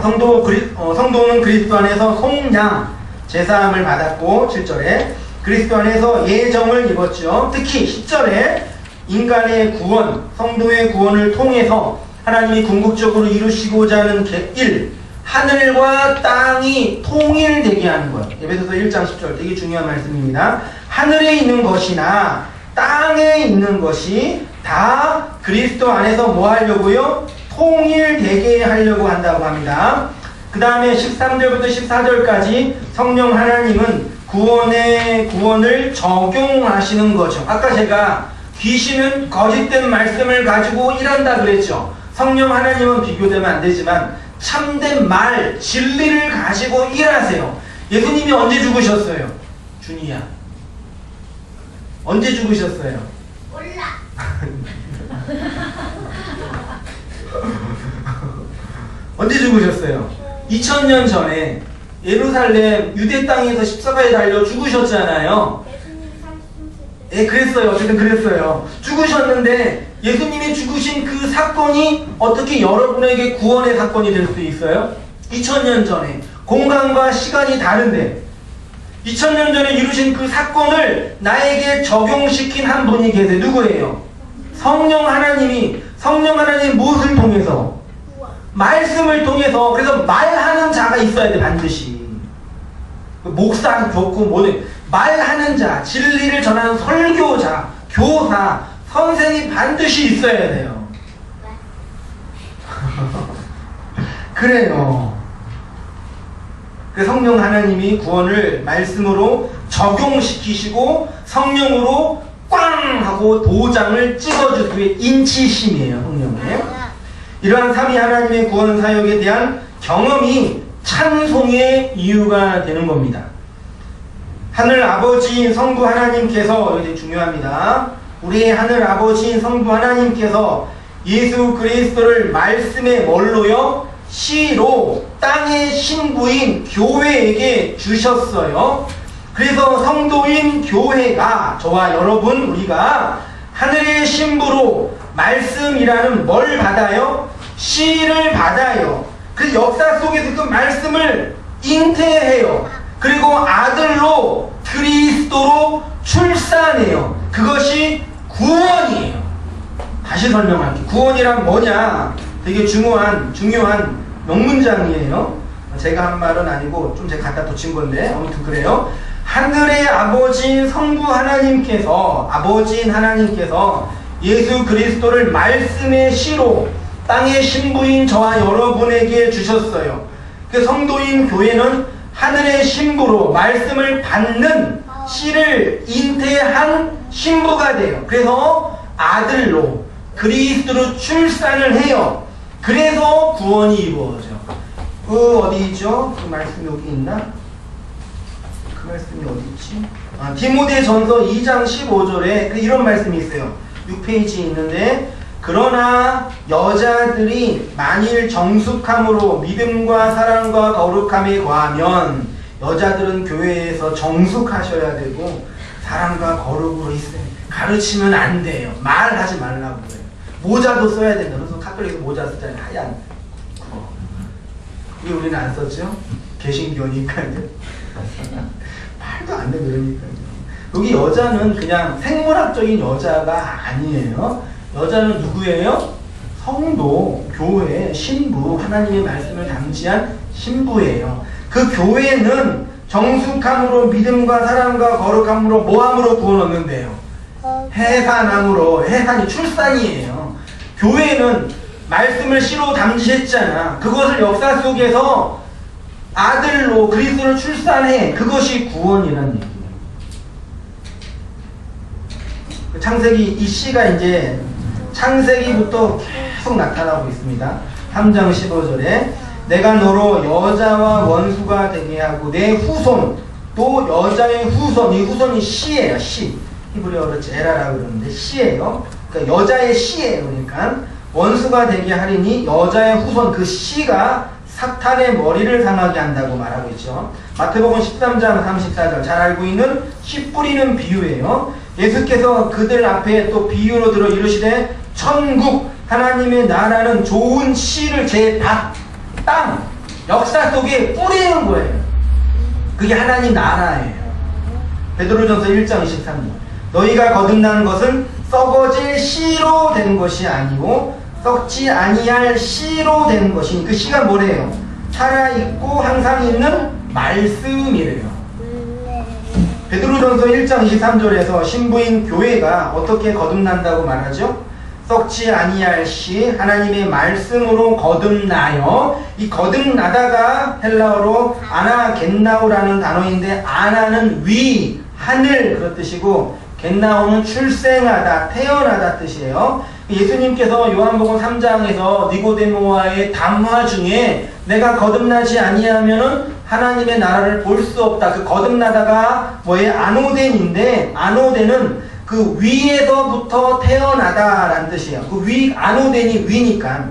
성도는 그리스도 안에서 속량 제사함을 받았고, 7절에 그리스도 안에서 예정을 입었죠. 특히 10절에 인간의 구원, 성도의 구원을 통해서 하나님이 궁극적으로 이루시고자 하는 일, 하늘과 땅이 통일되게 하는 거예요. 에베소서 1장 10절 되게 중요한 말씀입니다. 하늘에 있는 것이나 땅에 있는 것이 다 그리스도 안에서 뭐 하려고요? 통일되게 하려고 한다고 합니다. 그 다음에 13절부터 14절까지 성령 하나님은 구원을 적용하시는 거죠. 아까 제가 귀신은 거짓된 말씀을 가지고 일한다 그랬죠. 성령 하나님은 비교되면 안 되지만 참된 말, 진리를 가지고 일하세요. 예수님이 언제 죽으셨어요? 준이야. 언제 죽으셨어요? 몰라. 언제 죽으셨어요? 2000년 전에 예루살렘 유대 땅에서 십자가에 달려 죽으셨잖아요. 예, 그랬어요. 어쨌든 그랬어요. 죽으셨는데 예수님이 죽으신 그 사건이 어떻게 여러분에게 구원의 사건이 될 수 있어요? 2000년 전에 공간과 시간이 다른데 2000년 전에 이루신 그 사건을 나에게 적용시킨 한 분이 계세요. 누구예요? 성령 하나님 무엇을 통해서? 말씀을 통해서. 그래서 말하는 자가 있어야 돼. 반드시 목사, 교구, 뭐든 말하는 자, 진리를 전하는 설교자, 교사, 선생이 반드시 있어야 돼요. 그래요. 그 성령 하나님이 구원을 말씀으로 적용시키시고 성령으로 꽝 하고 도장을 찍어주수의 인치심이에요. 성령의 이러한 삼위 하나님의 구원 사역에 대한 경험이 찬송의 이유가 되는 겁니다. 하늘 아버지인 성부 하나님께서, 이게 중요합니다. 우리의 하늘 아버지인 성부 하나님께서 예수 그리스도를 말씀의 뭘로요? 시로 땅의 신부인 교회에게 주셨어요. 그래서 성도인 교회가, 저와 여러분, 우리가 하늘의 신부로 말씀이라는 뭘 받아요? 시를 받아요. 그 역사 속에서 그 말씀을 잉태해요. 그리고 아들로 그리스도로 출산해요. 그것이 구원이에요. 다시 설명할게요. 구원이란 뭐냐? 되게 중요한 명문장이에요. 제가 한 말은 아니고 좀 제가 갖다 붙인 건데 아무튼 그래요. 하늘의 아버지인 성부 하나님께서, 아버지인 하나님께서 예수 그리스도를 말씀의 시로 땅의 신부인 저와 여러분에게 주셨어요. 그 성도인 교회는 하늘의 신부로 말씀을 받는 씨를 잉태한 신부가 돼요. 그래서 아들로 그리스도로 출산을 해요. 그래서 구원이 이루어져. 그 어디 있죠? 그 말씀이 여기 있나? 그 말씀이 어디 있지? 디모데전서 2장 15절에 이런 말씀이 있어요. 6페이지에 있는데, 그러나 여자들이 만일 정숙함으로 믿음과 사랑과 거룩함에 거하면, 여자들은 교회에서 정숙하셔야 되고 사랑과 거룩으로 있어요. 가르치면 안 돼요. 말하지 말라고 그래요. 모자도 써야 된다. 그래서 카톨릭에서 모자 쓰잖아요. 하얀 그거. 왜 우리는 안 썼죠? 개신교니까요. 말도 안 돼. 그러니까요. 여기 여자는 그냥 생물학적인 여자가 아니에요. 여자는 누구예요? 성도, 교회, 신부, 하나님의 말씀을 담지한 신부예요. 그 교회는 정숙함으로 믿음과 사랑과 거룩함으로 뭐함으로 구원 얻는데요? 해산함으로. 해산이 출산이에요. 교회는 말씀을 씨로 담지했잖아. 그것을 역사 속에서 아들로 그리스도를 출산해. 그것이 구원이라는 얘기예요. 창세기, 이 씨가 이제 창세기부터 계속 나타나고 있습니다. 3장 15절에 내가 너로 여자와 원수가 되게 하고 내 후손, 또 여자의 후손, 이 후손이 씨예요. 씨. 히브리어로 제라라고 그러는데 씨예요. 그러니까 여자의 씨예요. 그러니까 원수가 되게 하리니 여자의 후손, 그 씨가 사탄의 머리를 상하게 한다고 말하고 있죠. 마태복음 13장 34절, 잘 알고 있는 씨 뿌리는 비유예요. 예수께서 그들 앞에 또 비유로 들어 이르시되 천국 하나님의 나라는 좋은 씨를 제 땅 역사 속에 뿌리는 거예요. 그게 하나님 나라예요. 베드로전서 1장 23절, 너희가 거듭난 것은 썩어질 씨로 된 것이 아니고 썩지 아니할 씨로 된 것이니, 그 씨가 뭐래요? 살아있고 항상 있는 말씀이래요. 베드로전서 1장 23절에서 신부인 교회가 어떻게 거듭난다고 말하죠? 썩지 아니할 씨, 하나님의 말씀으로 거듭나요. 이 거듭나다가 헬라어로 아나겟나우라는 단어인데, 아나는 위, 하늘 그런 뜻이고, 겟나우는 출생하다, 태어나다 뜻이에요. 예수님께서 요한복음 3장에서 니고데모와의 담화 중에 내가 거듭나지 아니하면은 하나님의 나라를 볼 수 없다. 그 거듭나다가 뭐예요? 아노덴인데, 아노덴은 그 위에서부터 태어나다라는 뜻이에요. 그 위, 아노덴이 위니까.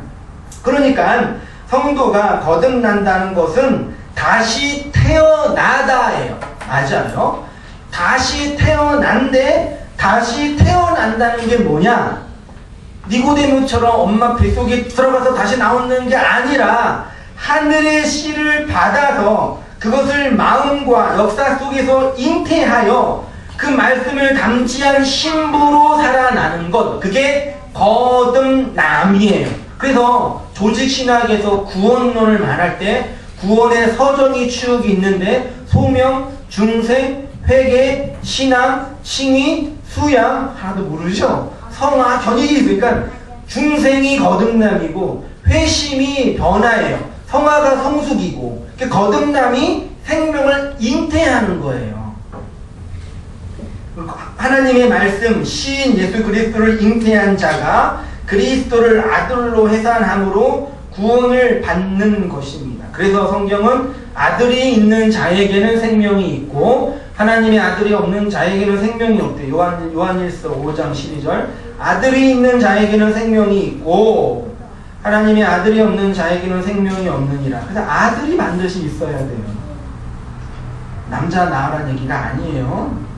그러니까 성도가 거듭난다는 것은 다시 태어나다예요. 맞아요. 다시 태어난데, 다시 태어난다는 게 뭐냐? 니고데모처럼 엄마 뱃속에 들어가서 다시 나오는 게 아니라 하늘의 씨를 받아서 그것을 마음과 역사 속에서 잉태하여 그 말씀을 담지한 신부로 살아나는 것, 그게 거듭남이에요. 그래서 조직신학에서 구원론을 말할 때 구원의 서정이 축이 있는데, 소명, 중생, 회개, 신앙, 칭의, 수양, 하나도 모르죠? 성화, 견인이 있으니까 중생이 거듭남이고 회심이 변화예요. 성화가 성숙이고, 거듭남이 생명을 잉태하는 거예요. 하나님의 말씀, 시인 예수 그리스도를 잉태한 자가 그리스도를 아들로 해산함으로 구원을 받는 것입니다. 그래서 성경은 아들이 있는 자에게는 생명이 있고 하나님의 아들이 없는 자에게는 생명이 없대. 요한일서 5장 12절, 아들이 있는 자에게는 생명이 있고 하나님의 아들이 없는 자에게는 생명이 없느니라. 그래서 아들이 반드시 있어야 돼요. 남자 낳으라는 얘기가 아니에요.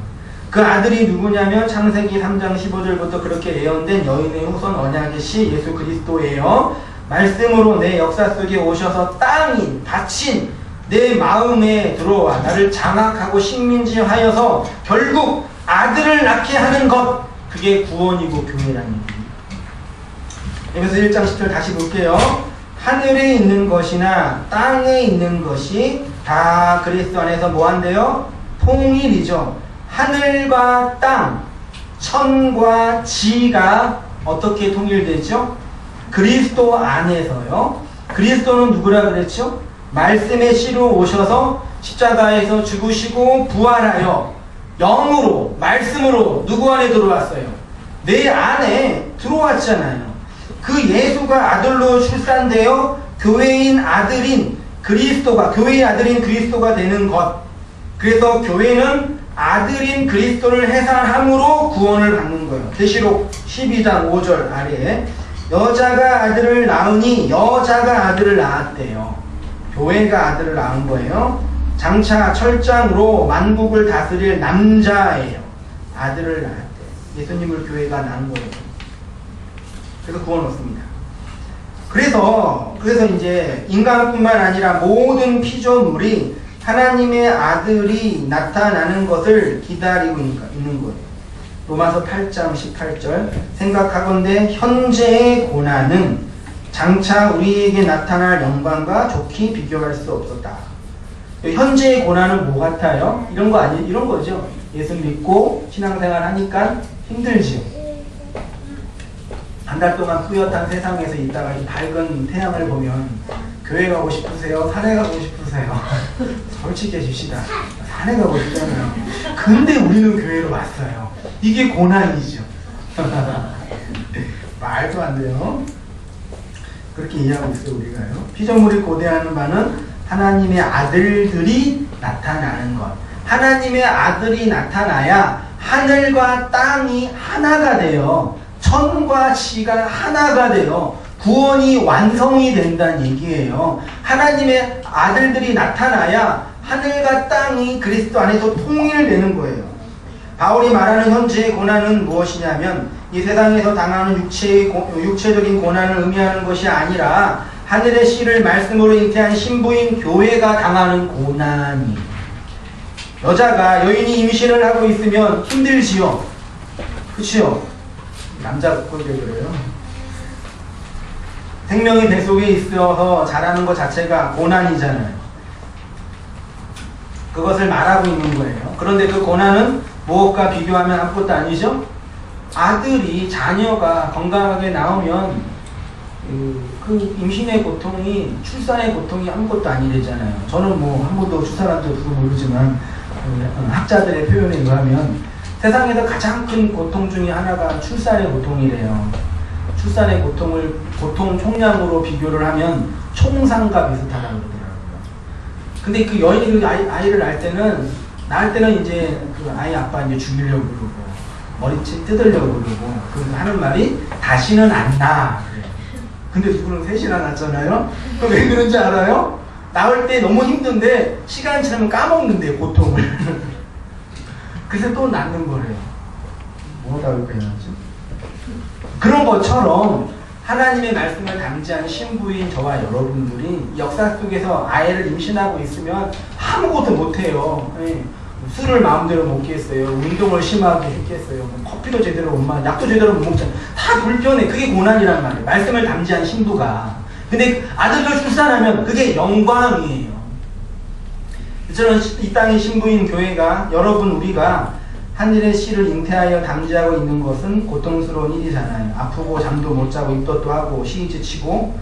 그 아들이 누구냐면 창세기 3장 15절부터 그렇게 예언된 여인의 후손 언약의 씨 예수 그리스도예요. 말씀으로 내 역사 속에 오셔서 땅인 밭인 내 마음에 들어와 나를 장악하고 식민지하여서 결국 아들을 낳게 하는 것, 그게 구원이고 교회라는 얘기입니다. 그래서 1장 10절 다시 볼게요. 하늘에 있는 것이나 땅에 있는 것이 다 그리스도 안에서 뭐한대요? 통일이죠. 하늘과 땅, 천과 지가 어떻게 통일되죠? 그리스도 안에서요. 그리스도는 누구라 그랬죠? 말씀의 씨로 오셔서 십자가에서 죽으시고 부활하여 영으로 말씀으로 누구 안에 들어왔어요? 내 안에 들어왔잖아요. 그 예수가 아들로 출산되어 교회의 아들인 그리스도가 되는 것. 그래서 교회는 아들인 그리스도를 해산함으로 구원을 받는 거예요. 계시록 12장 5절 아래에 여자가 아들을 낳으니 여자가 아들을 낳았대요. 교회가 아들을 낳은 거예요. 장차 철장으로 만국을 다스릴 남자예요. 아들을 낳았대요. 예수님을 교회가 낳은 거예요. 그래서 구원 얻습니다. 그래서 이제 인간뿐만 아니라 모든 피조물이 하나님의 아들이 나타나는 것을 기다리고 있는 거예요. 로마서 8장 18절 생각하건대 현재의 고난은 장차 우리에게 나타날 영광과 좋게 비교할 수 없었다. 현재의 고난은 뭐 같아요? 이런 거죠. 예수 믿고 신앙생활 하니까 힘들지요. 한 달 동안 뿌옇한 세상에서 있다가 이 밝은 태양을 보면 교회 가고 싶으세요? 산에 가고 싶으세요? 솔직히 해줍시다. 산에 가고 싶잖아요. 근데 우리는 교회로 왔어요. 이게 고난이죠. 말도 안 돼요. 그렇게 이해하고 있어요, 우리가요. 피조물이 고대하는 바는 하나님의 아들들이 나타나는 것. 하나님의 아들이 나타나야 하늘과 땅이 하나가 돼요. 천과 지가 하나가 돼요. 구원이 완성이 된다는 얘기예요. 하나님의 아들들이 나타나야 하늘과 땅이 그리스도 안에서 통일되는 거예요. 바울이 말하는 현재의 고난은 무엇이냐면 이 세상에서 당하는 육체적인 고난을 의미하는 것이 아니라 하늘의 씨를 말씀으로 잉태한 신부인 교회가 당하는 고난이. 여자가 여인이 임신을 하고 있으면 힘들지요. 그치요? 남자 꼴들 그래요. 생명이 뱃속에 있어서 자라는 것 자체가 고난이잖아요. 그것을 말하고 있는 거예요. 그런데 그 고난은 무엇과 비교하면 아무것도 아니죠? 아들이, 자녀가 건강하게 나오면 그 임신의 고통이, 출산의 고통이 아무것도 아니래잖아요. 저는 뭐 한 번도 출산한 적 없어서 모르지만 학자들의 표현에 의하면 세상에서 가장 큰 고통 중에 하나가 출산의 고통이래요. 출산의 고통 총량으로 비교를 하면 총상과 비슷하다고 그러더라고요. 근데 그 여인이 그 아이를 낳을 때는 이제 그 아이 아빠 이제 죽이려고 그러고 머리채 뜯으려고 그러고 그래서 하는 말이 다시는 안 낳아. 근데 누구는 셋이나 낳았잖아요. 그럼 왜 그런지 알아요? 낳을 때 너무 힘든데 시간 지나면 까먹는데요, 고통을. 그래서 또 낳는 거래요. 뭐라고 표현하죠? 그런 것처럼 하나님의 말씀을 담지한 신부인 저와 여러분들이 역사 속에서 아이를 임신하고 있으면 아무것도 못해요. 술을 마음대로 먹겠어요. 운동을 심하게 했겠어요. 커피도 제대로 못 마셔. 약도 제대로 못 먹잖아요. 다 불편해. 그게 고난이란 말이에요. 말씀을 담지한 신부가. 근데 아들을 출산하면 그게 영광이에요. 저는 이 땅의 신부인 교회가, 여러분 우리가 하늘의 씨를 잉태하여 담지하고 있는 것은 고통스러운 일이잖아요. 아프고 잠도 못 자고 입덧도 하고 시이 지치고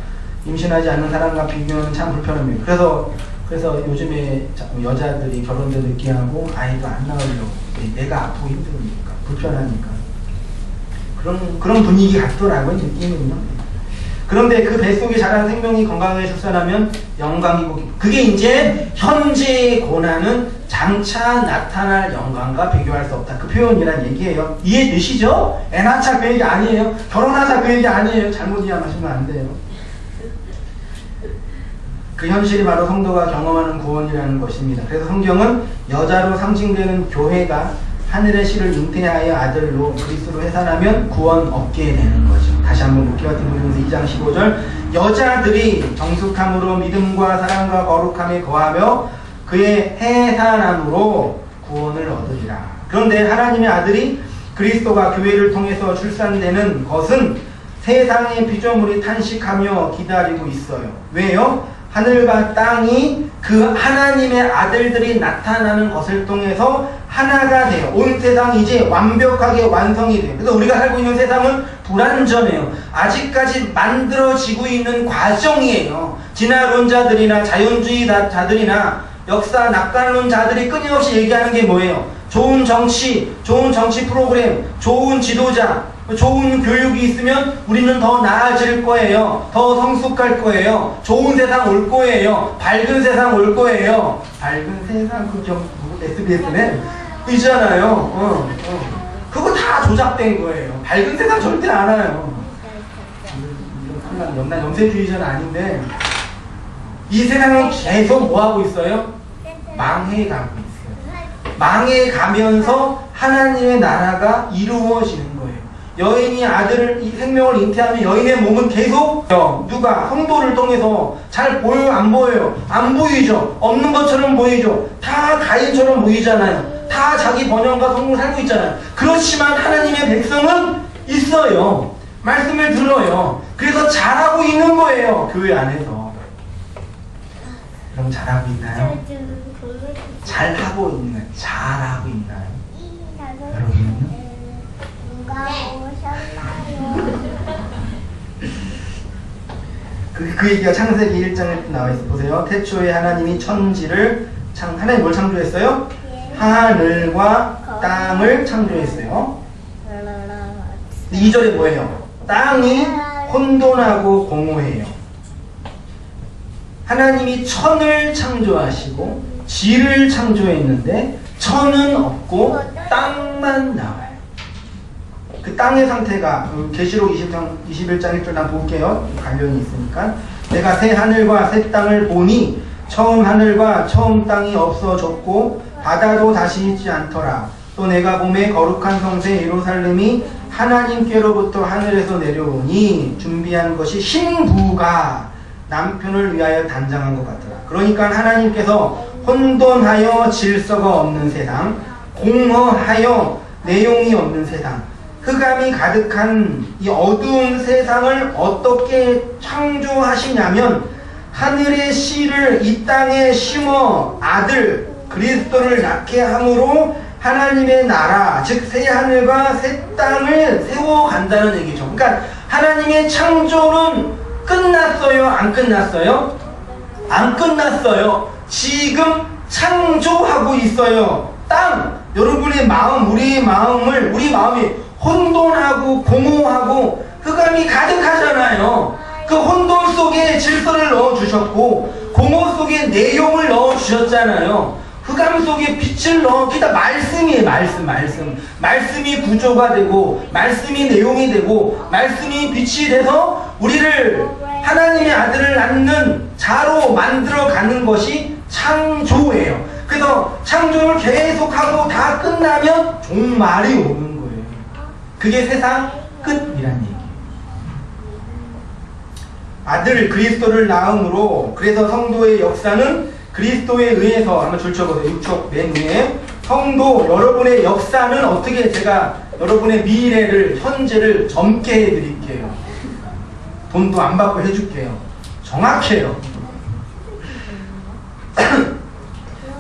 임신하지 않는 사람과 비교하면 참 불편합니다. 그래서 요즘에 여자들이 결혼도 늦게 하고 아이도 안 낳으려고. 내가 아프고 힘드니까, 불편하니까. 그런 분위기 같더라고요, 느낌은요. 그런데 그 뱃속에 자란 생명이 건강하게 출산하면 영광이고, 그게 이제 현재의 고난은 장차 나타날 영광과 비교할 수 없다. 그 표현이란 얘기예요. 이해되시죠? 애 낳자 그 얘기 아니에요. 결혼하자 그 얘기 아니에요. 잘못 이해하시면 안 돼요. 그 현실이 바로 성도가 경험하는 구원이라는 것입니다. 그래서 성경은 여자로 상징되는 교회가 하늘의 씨를 잉태하여 아들로 그리스도로 해산하면 구원 얻게 되는 거죠. 다시 한번 목회와 디모데전서 2장 15절 여자들이 정숙함으로 믿음과 사랑과 거룩함에 거하며 그의 해산함으로 구원을 얻으리라. 그런데 하나님의 아들이 그리스도가 교회를 통해서 출산되는 것은 세상의 피조물이 탄식하며 기다리고 있어요. 왜요? 하늘과 땅이 그 하나님의 아들들이 나타나는 것을 통해서 하나가 돼요. 온 세상이 이제 완벽하게 완성이 돼요. 그래서 우리가 살고 있는 세상은 불완전해요. 아직까지 만들어지고 있는 과정이에요. 진화론자들이나 자연주의자들이나 역사 낙관론자들이 끊임없이 얘기하는 게 뭐예요? 좋은 정치 프로그램, 좋은 지도자, 좋은 교육이 있으면 우리는 더 나아질 거예요. 더 성숙할 거예요. 좋은 세상 올 거예요. 밝은 세상 올 거예요. 밝은 세상 SBS네 있잖아요. 그거 다 조작된 거예요. 밝은 세상 절대 안 와요. 난 염세주의자는 아닌데 이 세상은 계속 뭐하고 있어요? 망해가고 있어요. 망해가면서 하나님의 나라가 이루어지는 거예요. 여인이 아들을 생명을 잉태하면 여인의 몸은 계속 누가 성도를 통해서 잘 보여요? 안 보여요? 안 보이죠? 없는 것처럼 보이죠? 다 가인처럼 보이잖아요. 다 자기 번영과 성공을 살고 있잖아요. 그렇지만 하나님의 백성은 있어요. 말씀을 들어요. 그래서 잘하고 있는 거예요. 교회 안에서. 그럼 잘하고 있나요? 잘하고 있나요? 잘하고 있나요? 여러분은요? 누가 오셨나요? 그 얘기가 창세기 1장에 나와 있어. 보세요. 태초에 하나님이 천지를 하나님 뭘 창조했어요? 하늘과 땅을 창조했어요. 2절에 뭐예요? 땅이 혼돈하고 공허해요. 하나님이 천을 창조하시고 지를 창조했는데 천은 없고 땅만 나와요. 그 땅의 상태가 계시록 21장 1절 난 볼게요. 관련이 있으니까. 내가 새 하늘과 새 땅을 보니 처음 하늘과 처음 땅이 없어졌고 바다도 다시 있지 않더라. 또 내가 봄에 거룩한 성새 예루살렘이 하나님께로부터 하늘에서 내려오니 준비한 것이 신부가 남편을 위하여 단장한 것 같더라. 그러니까 하나님께서 혼돈하여 질서가 없는 세상, 공허하여 내용이 없는 세상, 흑암이 가득한 이 어두운 세상을 어떻게 창조하시냐면 하늘의 씨를 이 땅에 심어 아들 그리스도를 낳게 함으로 하나님의 나라, 즉 새 하늘과 새 땅을 세워간다는 얘기죠. 그러니까 하나님의 창조는 끝났어요? 안 끝났어요? 안 끝났어요. 지금 창조하고 있어요. 땅, 여러분의 마음, 우리 마음이 혼돈하고 공허하고 흑암이 가득하잖아요. 그 혼돈 속에 질서를 넣어주셨고 공허 속에 내용을 넣어주셨잖아요. 흑암 속에 빛을 넣기다 말씀이에요. 말씀이 구조가 되고 말씀이 내용이 되고 말씀이 빛이 돼서 우리를 하나님의 아들을 낳는 자로 만들어가는 것이 창조예요. 그래서 창조를 계속하고 다 끝나면 종말이 오는 거예요. 그게 세상 끝이란 얘기예요. 아들 그리스도를 낳음으로 그래서 성도의 역사는 그리스도에 의해서 한번 줄쳐보세요. 6쪽 맨 위에 성도 여러분의 역사는 어떻게 제가 여러분의 미래를 현재를 젊게 해드릴게요. 돈도 안 받고 해줄게요. 정확해요.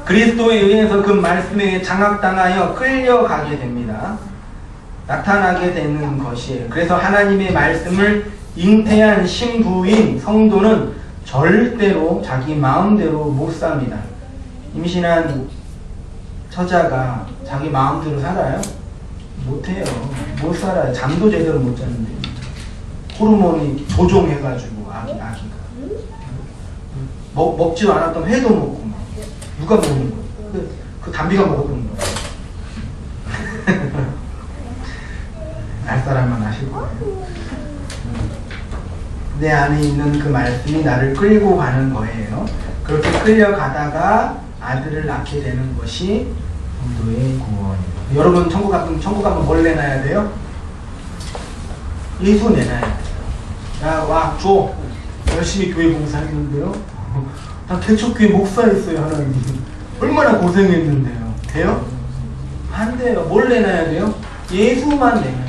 그리스도에 의해서 그 말씀에 장악당하여 끌려가게 됩니다. 나타나게 되는 것이에요. 그래서 하나님의 말씀을 잉태한 신부인 성도는 절대로 자기 마음대로 못 삽니다. 임신한 처자가 자기 마음대로 살아요? 못해요. 못 살아요. 잠도 제대로 못 자는데. 호르몬이 조종해가지고 아기가 먹지도 않았던 회도 먹고 막. 누가 먹는 거예요? 그 담비가 먹었던 거예요. 알 사람만 아실 거예요. 내 안에 있는 그 말씀이 나를 끌고 가는 거예요. 그렇게 끌려가다가 아들을 낳게 되는 것이 성도의 구원입니다. 여러분 천국 가면 뭘 내놔야 돼요? 예수 내놔야 돼요. 야, 와, 줘. 열심히 교회 봉사했는데요. 나 개척교회 목사했어요, 하나님. 얼마나 고생했는데요. 돼요? 안 돼요. 뭘 내놔야 돼요? 예수만 내놔야 돼요.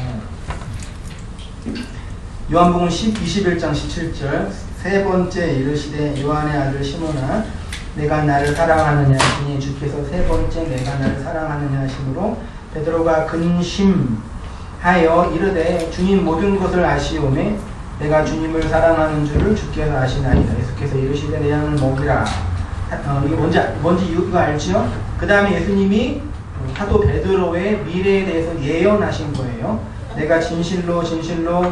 요한복음 21장 17절 세 번째 이르시되 요한의 아들 시몬아 내가 나를 사랑하느냐 하시니 주께서 세 번째 내가 나를 사랑하느냐 하심으로 베드로가 근심하여 이르되 주님 모든 것을 아시오매 내가 주님을 사랑하는 줄을 주께서 아시나이다. 예수께서 이르시되 내 양을 먹이라. 이게 뭔지 이거 알지요? 그 다음에 예수님이 사도 베드로의 미래에 대해서 예언하신 거예요. 내가 진실로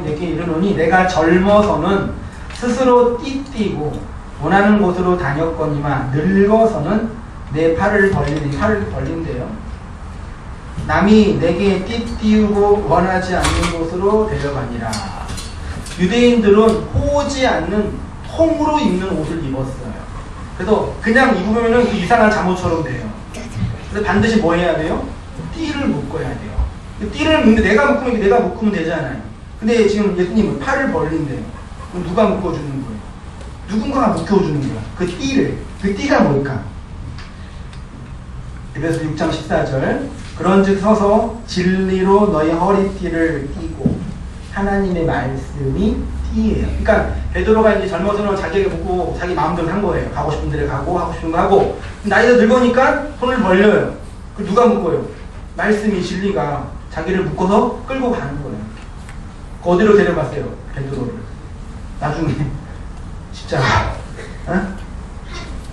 내게 이르노니 내가 젊어서는 스스로 띠띠고 원하는 곳으로 다녔거니와 늙어서는 내 팔을 벌린대요. 남이 내게 띠띠우고 원하지 않는 곳으로 데려가니라. 유대인들은 호지 않는 통으로 입는 옷을 입었어요. 그래서 그냥 입으면 그 이상한 잠옷처럼 돼요. 그래서 반드시 뭐 해야 돼요? 띠를 묶어야 돼요. 띠를 묶는데 내가 묶으면 되잖아요. 근데 지금 예수님은 팔을 벌린대요. 그럼 누가 묶어주는 거예요? 누군가가 묶어주는 거야. 그 띠를. 그 띠가 뭘까? 에베소 6장 14절 그런즉 서서 진리로 너희 허리띠를 띠고 하나님의 말씀이 띠예요. 그러니까 베드로가 이제 젊어서는 자기에게 묻고 자기 마음대로 한 거예요. 가고 싶은 데를 가고 하고 싶은 거 하고 나이가 늙으니까 손을 벌려요. 그 누가 묶어요? 말씀이 진리가 자기를 묶어서 끌고 가는 거예요. 그 어디로 데려갔어요? 베드로를. 나중에 십자가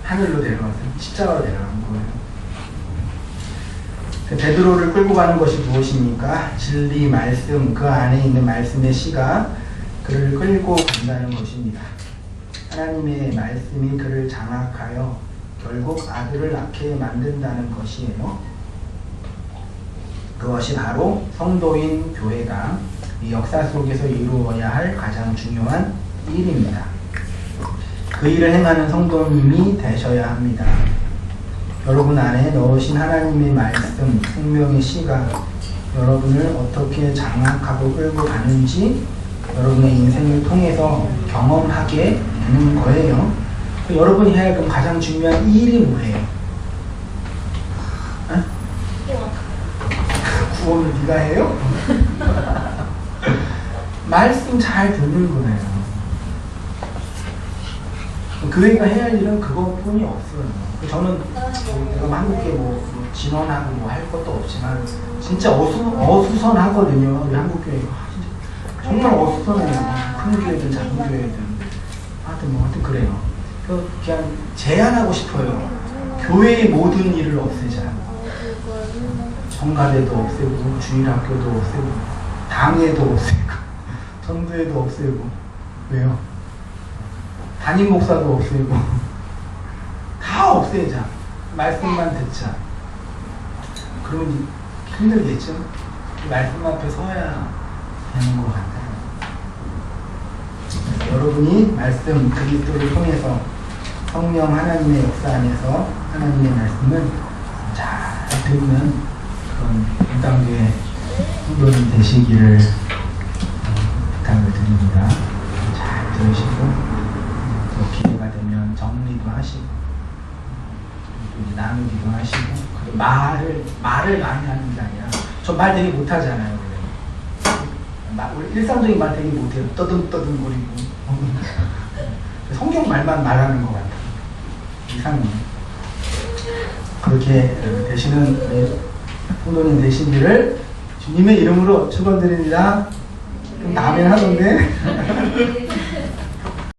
하늘로 데려갔어요. 십자가로 데려간 거예요. 베드로를 끌고 가는 것이 무엇입니까? 진리 말씀, 그 안에 있는 말씀의 씨가 그를 끌고 간다는 것입니다. 하나님의 말씀이 그를 장악하여 결국 아들을 낳게 만든다는 것이에요. 그것이 바로 성도인 교회가 이 역사 속에서 이루어야 할 가장 중요한 일입니다. 그 일을 행하는 성도님이 되셔야 합니다. 여러분 안에 넣으신 하나님의 말씀, 생명의 씨가 여러분을 어떻게 장악하고 끌고 가는지 여러분의 인생을 통해서 경험하게 되는 거예요. 여러분이 해야 할 가장 중요한 일이 뭐예요? 구원을 네가 해요? 말씀 잘 듣는 거예요. 교회가 해야 할 일은 그것뿐이 없어요. 저는 내가 한국에 진원하고 할 것도 없지만 진짜 어수선하거든요. 우리 한국교회가 정말 어수선해요. 큰 교회든 작은 교회든 하여튼 그래요. 그냥 제안하고 싶어요. 교회의 모든 일을 없애자. 성가대도 없애고 주일학교도 없애고 당회도 없애고 전도회도 없애고 왜요? 담임 목사도 없애고 다 없애자. 말씀만 듣자. 그러면 힘들겠죠? 말씀 앞에 서야 되는 것 같아요. 여러분이 말씀 그리스도를 통해서 성령 하나님의 역사 안에서 하나님의 말씀을 잘 듣는 그런 무당교회 성도님 되시기를 부탁을 드립니다. 잘 들으시고 또 기회가 되면 정리도 하시고 또 나누기도 하시고 그리고 말을 많이 하는 게 아니라 저 말 되게 못하잖아요. 원래 일상적인 말 되게 못해요. 떠듬떠듬거리고 성경 말만 말하는 것 같아요. 이상해요. 그렇게 되시는 성도님 되시기를 주님의 이름으로 축원드립니다. 좀 다음에 하던데